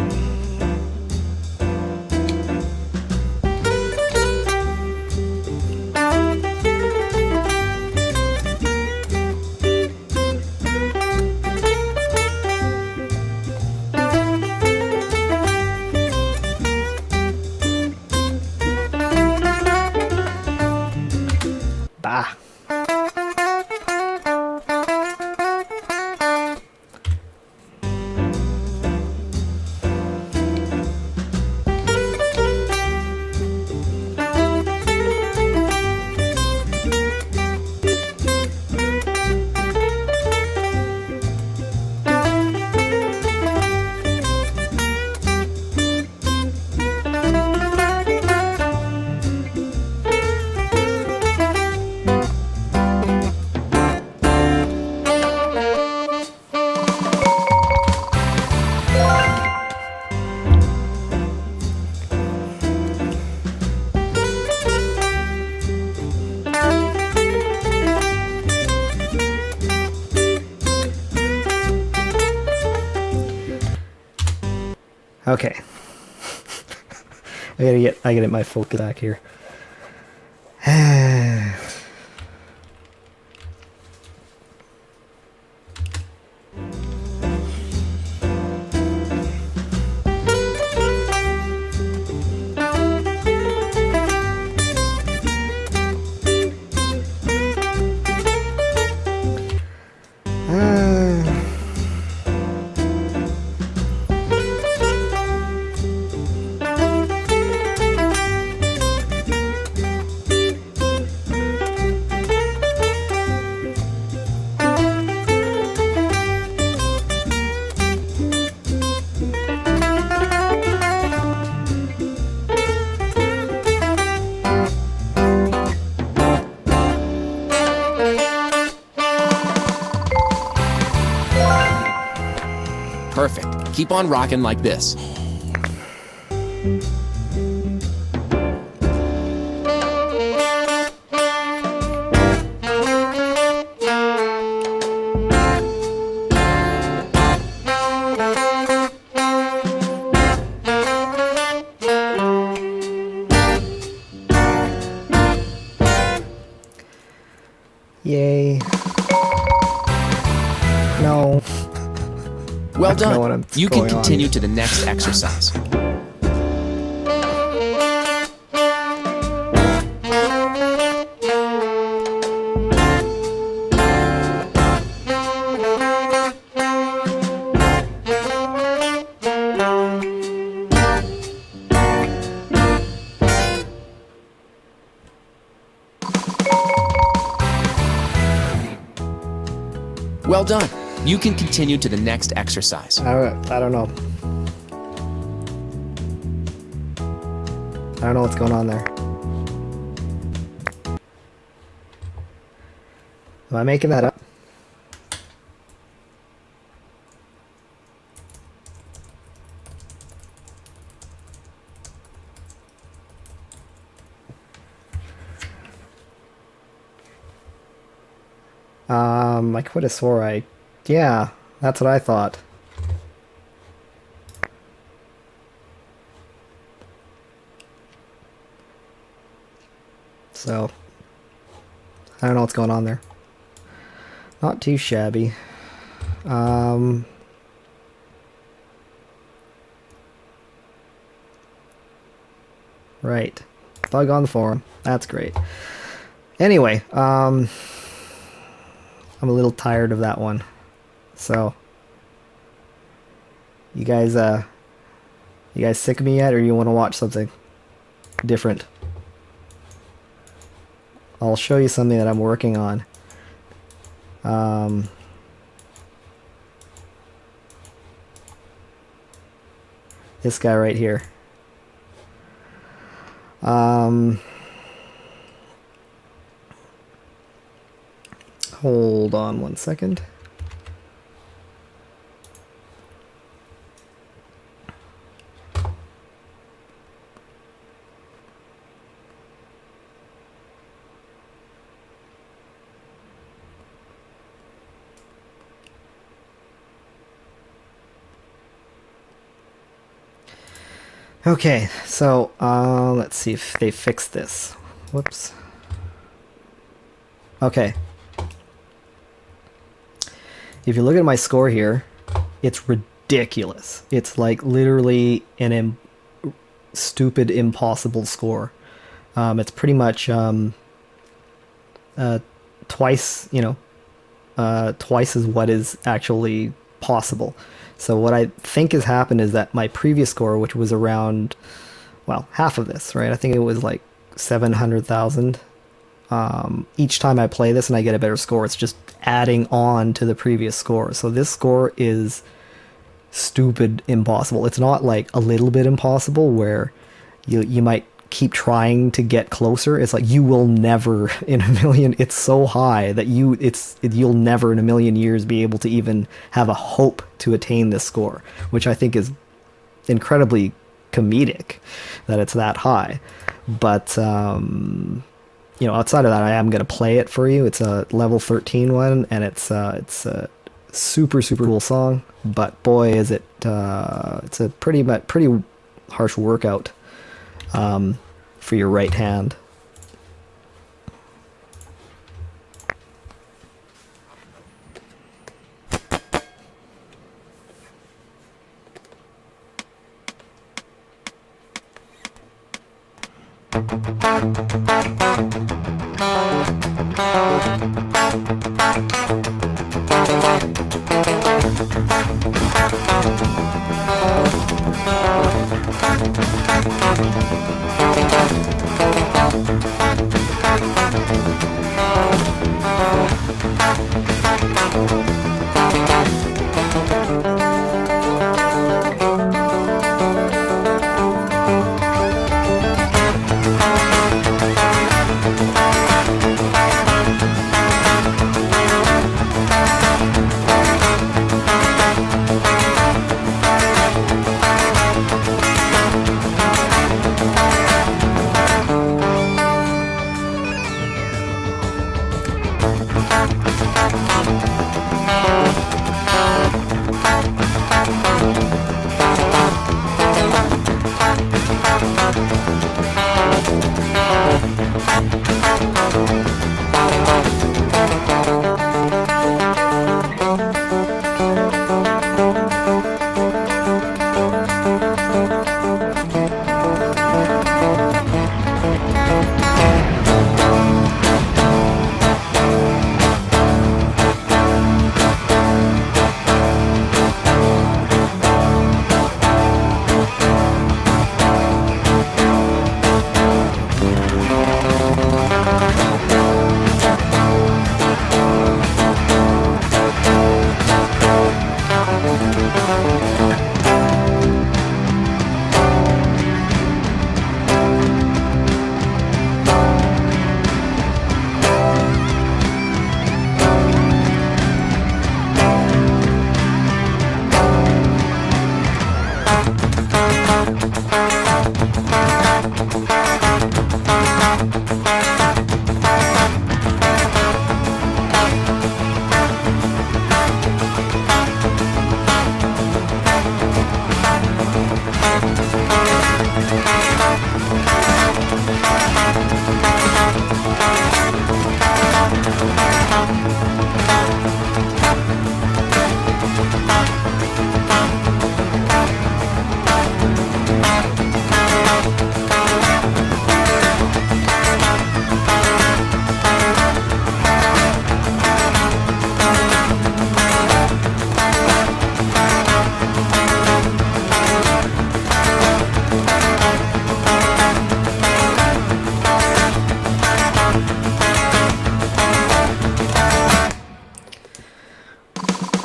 A: Bah. Okay. I gotta get my focus back here.
B: perfect. Keep on rocking like this.
A: Yay. No.
B: Well
A: know what
B: done. You can
A: going on
B: continue
A: here.
B: to the next exercise. Well done. You can continue to the next exercise.
A: I don't know. I don't know what's going on there. Am I making that up? I could have swore yeah, that's what I thought. So, I don't know what's going on there. Not too shabby. Right. Bug on the forum. That's great. Anyway, I'm a little tired of that one. So, you guys sick of me yet, or you want to watch something different? I'll show you something that I'm working on. This guy right here. Hold on one second. Okay, so let's see if they fixed this. Whoops. Okay. If you look at my score here, it's ridiculous. It's like literally an stupid, impossible score. It's pretty much twice, twice as what is actually possible. So what I think has happened is that my previous score, which was around, well, half of this, right? I think it was like 700,000. Each time I play this and I get a better score, it's just adding on to the previous score. So this score is stupid impossible. It's not like a little bit impossible where you might keep trying to get closer. It's like you will never in a million, it's so high that you'll never in a million years be able to even have a hope to attain this score, which I think is incredibly comedic that it's that high. But outside of that, I am going to play it for you. It's a level 13 one, and it's a super, super cool song. But boy, is it, it's a pretty harsh workout for your right hand.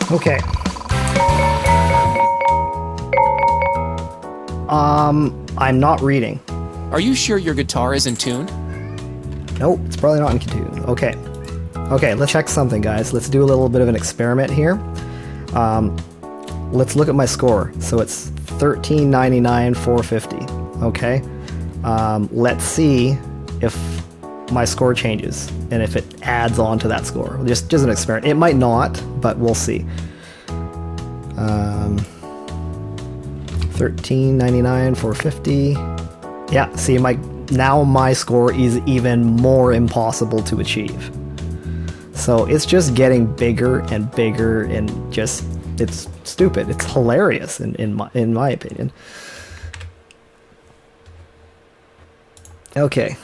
A: Okay. I'm not reading.
B: Are you sure your guitar is in tune?
A: Nope, it's probably not in tune. Okay. Okay, let's check something, guys. Let's do a little bit of an experiment here. Let's look at my score. So it's 1399 450. Okay. Let's see if my score changes and if it adds on to that score. Just an experiment. It might not, but we'll see. 1399 450. Yeah, see, now my score is even more impossible to achieve. So it's just getting bigger and bigger, and just it's stupid. It's hilarious in my opinion. Okay.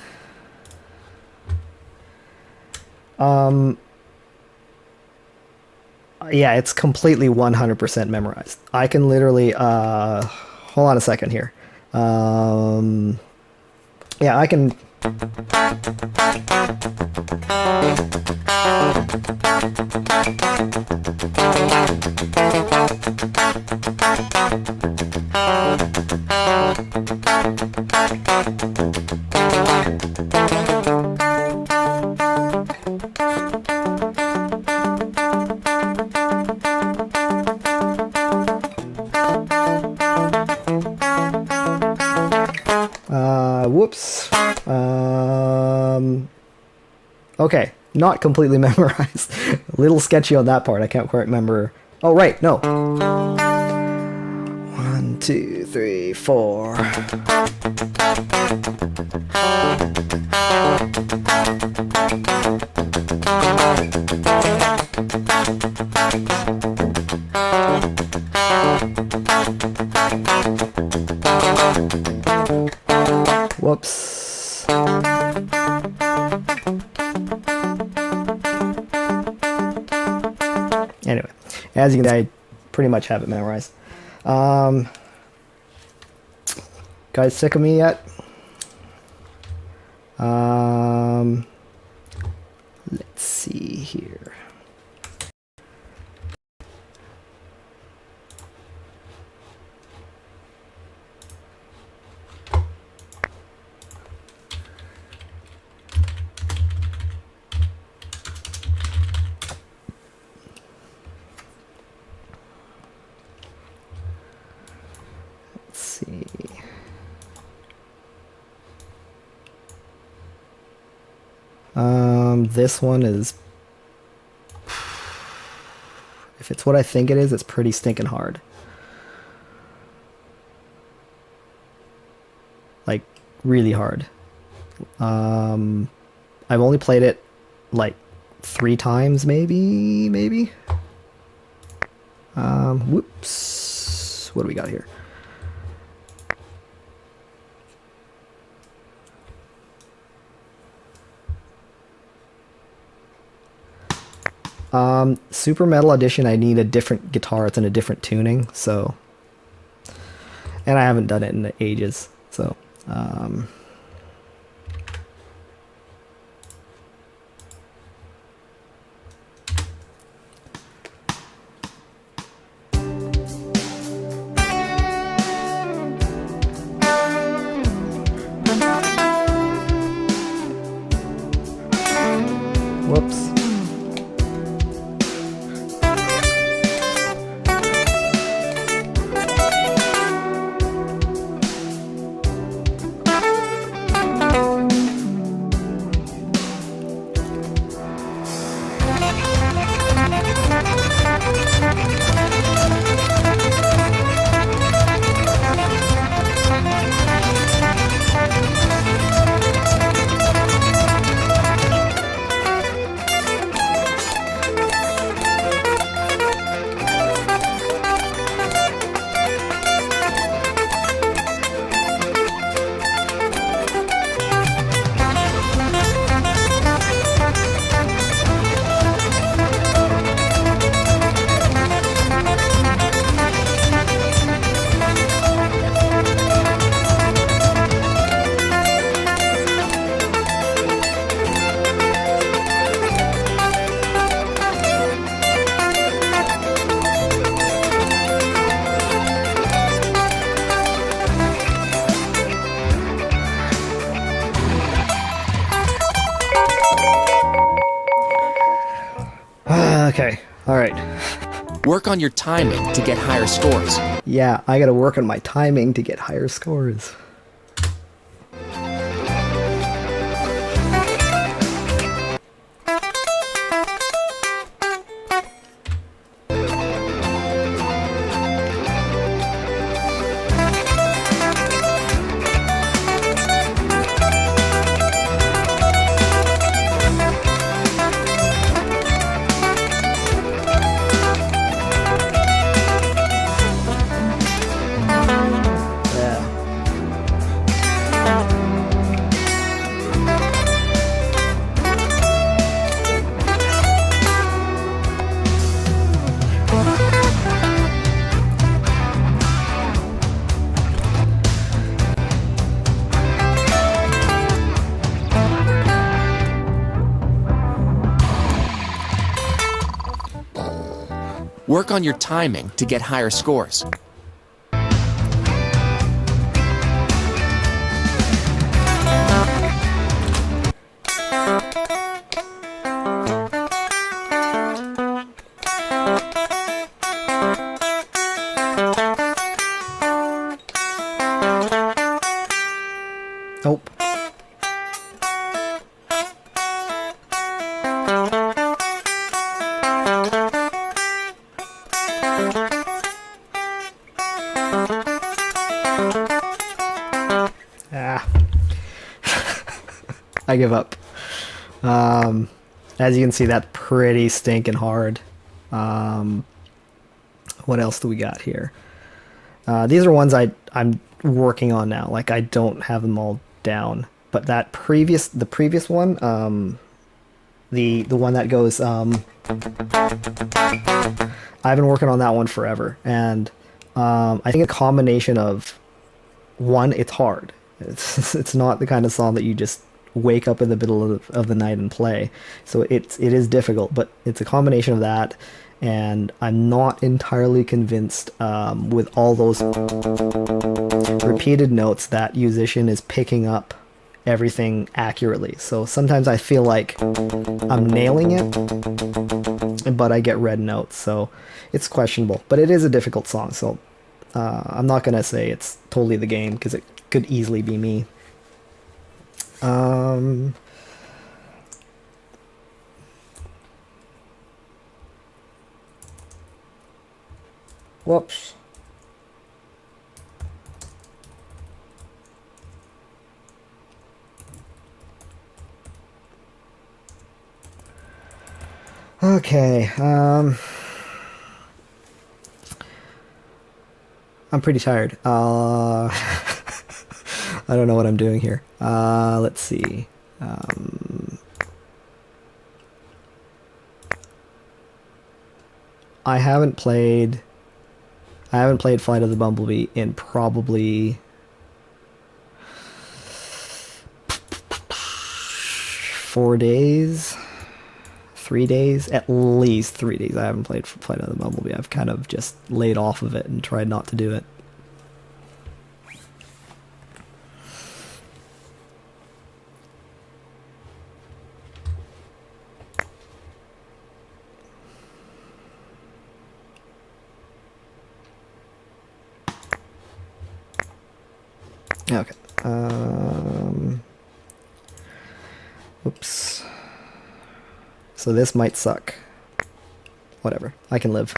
A: Yeah, it's completely 100% memorized. I can literally hold on a second here. Yeah, I can. Whoops. Okay, not completely memorized. A little sketchy on that part. I can't quite remember. Oh, right, no. 1, 2, 3, 4. Whoops. Anyway, as you can see, I pretty much have it memorized. Guys, sick of me yet? Let's see here. See. This one is, if it's what I think it is, it's pretty stinking hard. Like, really hard. I've only played it like 3 times, maybe. Whoops. What do we got here? Super Metal Edition, I need a different guitar. It's in a different tuning, so... And I haven't done it in ages, so... Whoops. Okay, alright.
B: Work on your timing to get higher scores.
A: Yeah, I gotta work on my timing to get higher scores.
B: Work on your timing to get higher scores.
A: Nope. Ah. I give up. As you can see, that's pretty stinking hard. What else do we got here? These are ones I'm working on now. Like, I don't have them all down. But the previous one, the one that goes, I've been working on that one forever. And I think a combination of, one, it's hard. It's not the kind of song that you just wake up in the middle of the night and play. So it is difficult, but it's a combination of that, and I'm not entirely convinced with all those repeated notes that Yousician is picking up everything accurately. So sometimes I feel like I'm nailing it, but I get red notes, so it's questionable. But it is a difficult song, so I'm not gonna say it's totally the game, because it could easily be me. Whoops. Okay, I'm pretty tired. I don't know what I'm doing here. Let's see. I haven't played Flight of the Bumblebee in probably 4 days, 3 days, at least 3 days. I haven't played Flight of the Bumblebee. I've kind of just laid off of it and tried not to do it. Okay. Oops. So this might suck. Whatever. I can live.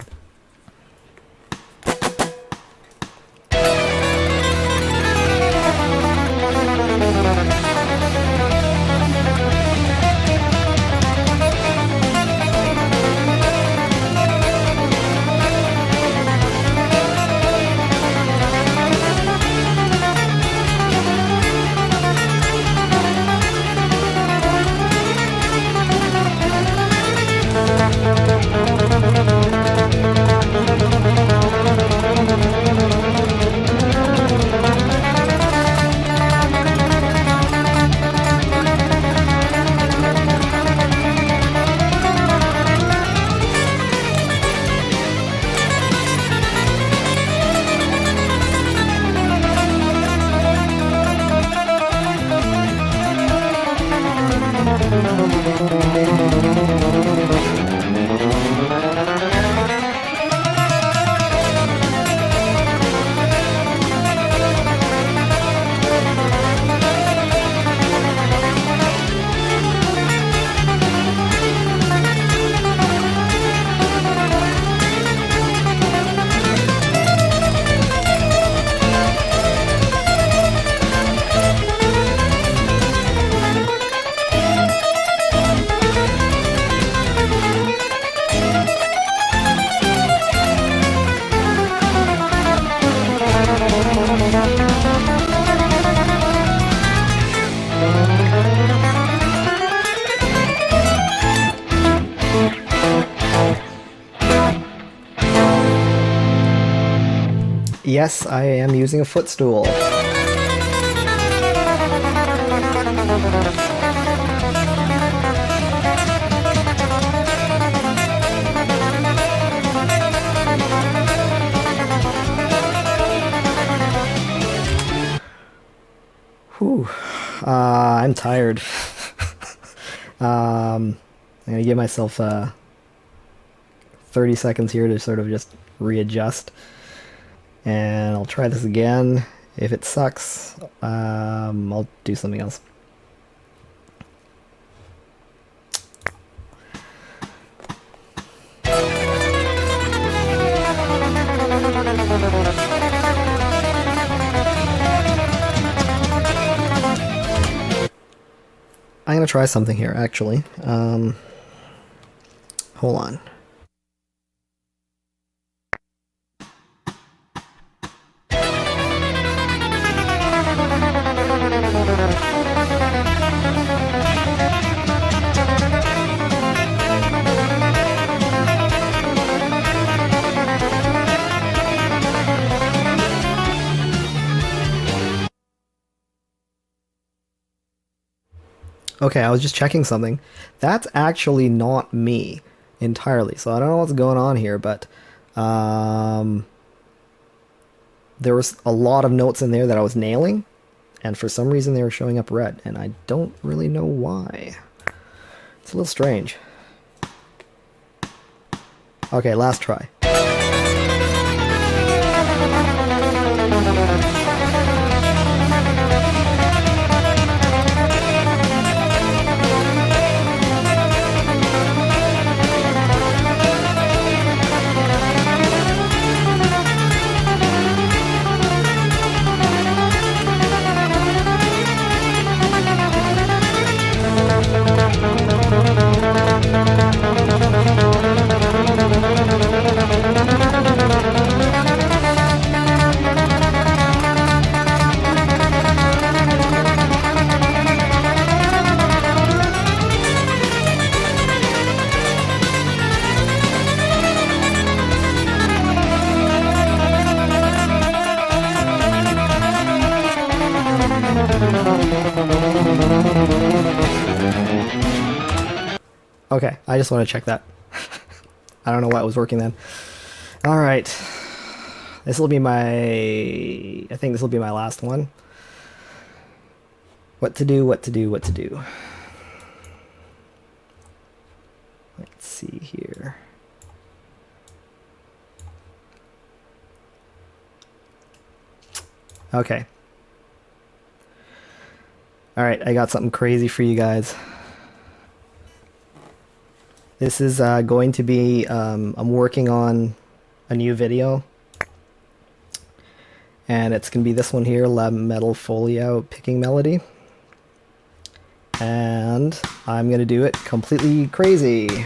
A: Yes, I am using a footstool. Whew. I'm tired. I'm gonna give myself 30 seconds here to sort of just readjust. And I'll try this again. If it sucks, I'll do something else. I'm gonna try something here, actually. Hold on. Okay, I was just checking something. That's actually not me entirely, so I don't know what's going on here, but there was a lot of notes in there that I was nailing, and for some reason they were showing up red, and I don't really know why. It's a little strange. Okay, last try. Okay, I just want to check that. I don't know why it was working then. Alright. This will be my... I think this will be my last one. What to do, what to do, what to do. Let's see here. Okay. Alright, I got something crazy for you guys. This is going to be, I'm working on a new video. And it's going to be this one here, La Metal Folio Picking Melody. And I'm going to do it completely crazy.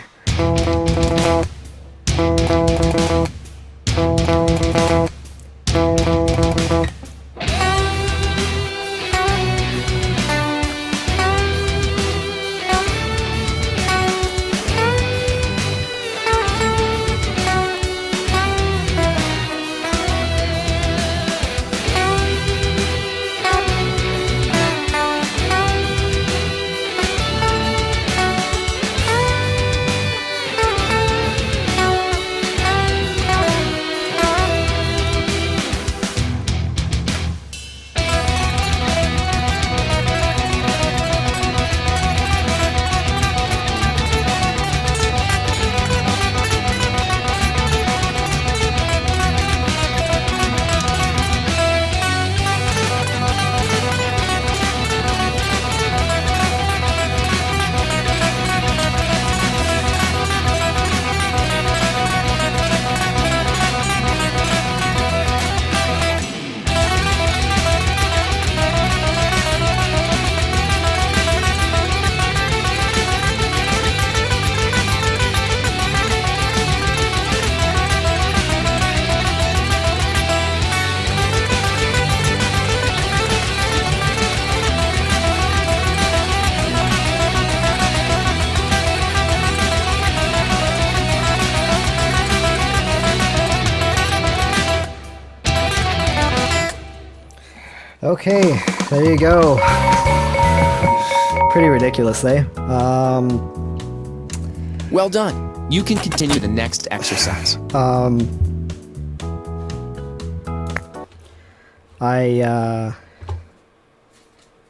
A: Okay, there you go. Pretty ridiculous, eh?
B: Well done. You can continue the next exercise.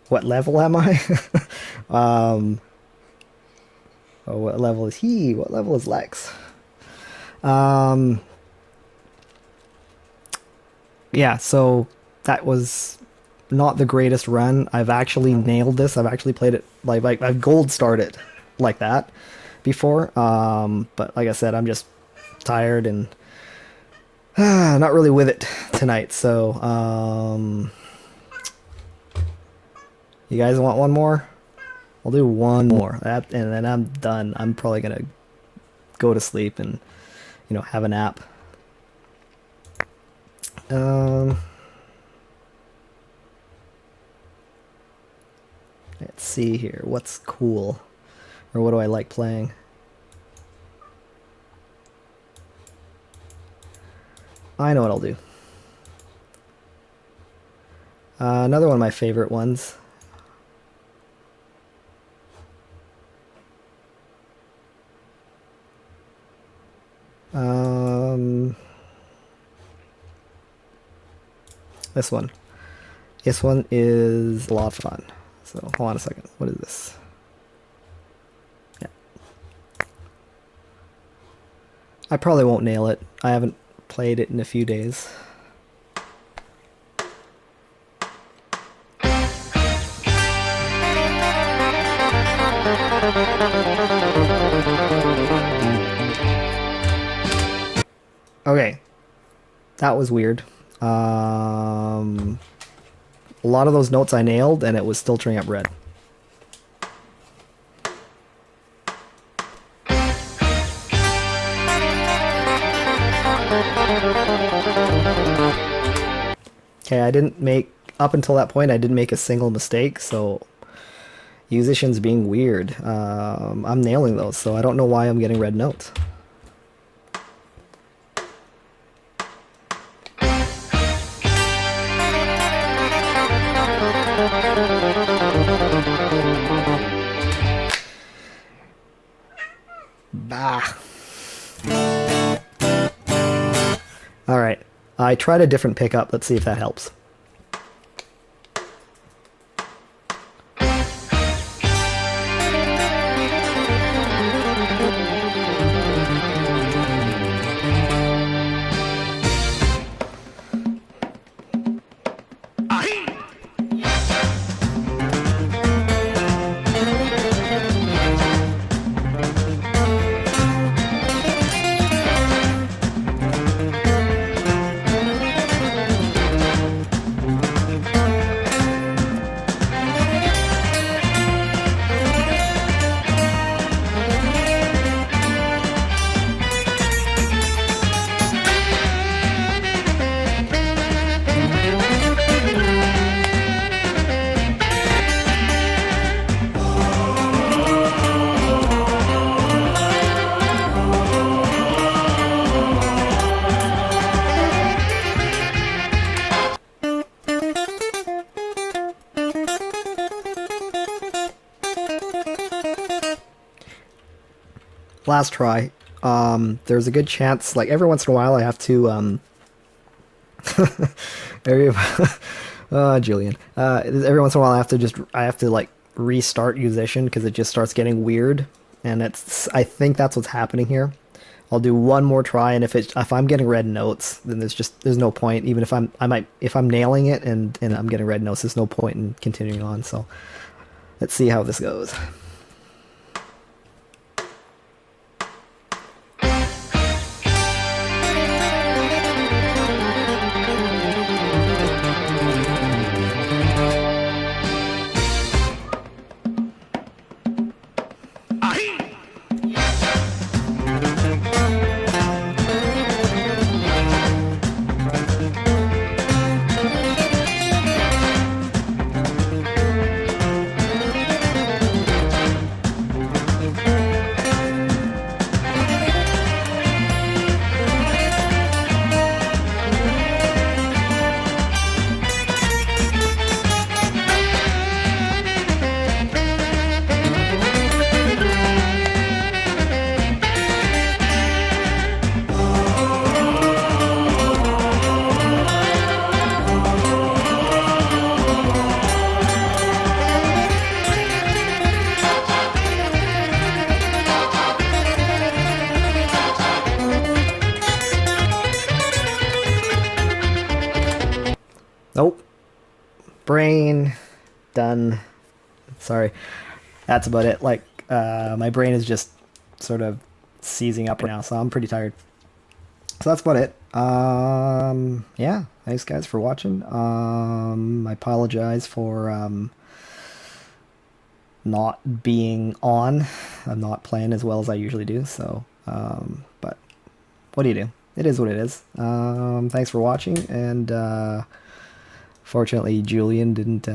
A: What level am I? Oh, what level is he? What level is Lex? Yeah, so that was not the greatest run. I've actually nailed this. I've actually played it like I've gold starred it like that before. But like I said, I'm just tired and not really with it tonight. So, you guys want one more? I'll do one more, and then I'm done. I'm probably gonna go to sleep and, you know, have a nap. Let's see here. What's cool? Or what do I like playing? I know what I'll do. Another one of my favorite ones. This one. This one is a lot of fun. So, hold on a second. What is this? Yeah. I probably won't nail it. I haven't played it in a few days. Okay. That was weird. A lot of those notes I nailed, and it was still turning up red. Okay, I didn't make, up until that point, I didn't make a single mistake, so Yousician's being weird. I'm nailing those, so I don't know why I'm getting red notes. Bah. Alright, I tried a different pickup. Let's see if that helps. Last try. There's a good chance, like every once in a while I have to Julian. Every once in a while I have to like restart Yousician because it just starts getting weird, and I think that's what's happening here. I'll do one more try, and if I'm getting red notes, then there's no point. Even if I'm nailing it and I'm getting red notes, there's no point in continuing on. So let's see how this goes. Nope. Brain. Done. Sorry. That's about it. Like, my brain is just sort of seizing up right now, so I'm pretty tired. So that's about it. Yeah. Thanks, guys, for watching. I apologize for not being on. I'm not playing as well as I usually do, so but what do you do? It is what it is. Thanks for watching, and fortunately Julian didn't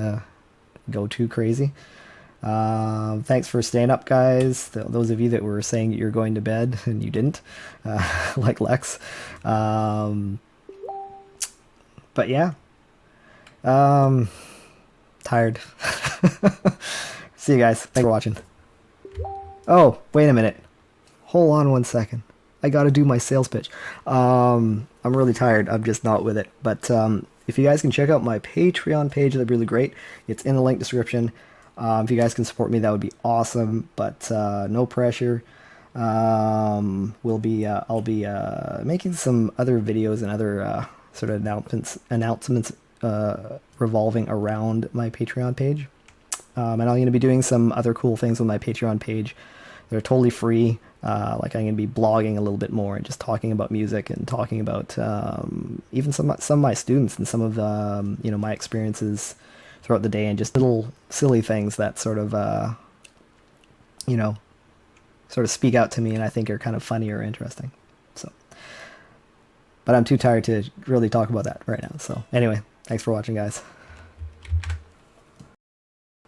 A: go too crazy. Thanks for staying up, guys. Those of you that were saying you're going to bed and you didn't, like Lex. But yeah, tired. See you guys. Thanks for watching. Oh, wait a minute. Hold on one second. I gotta do my sales pitch. I'm really tired. I'm just not with it. But if you guys can check out my Patreon page, that'd be really great. It's in the link description. If you guys can support me, that would be awesome. But no pressure. I'll be making some other videos and other sort of announcements revolving around my Patreon page. And I'm going to be doing some other cool things on my Patreon page. They're totally free. Like I'm going to be blogging a little bit more and just talking about music and talking about even some of my students and some of my experiences throughout the day, and just little silly things that sort of sort of speak out to me and I think are kind of funny or interesting. So, but I'm too tired to really talk about that right now. So anyway, thanks for watching, guys.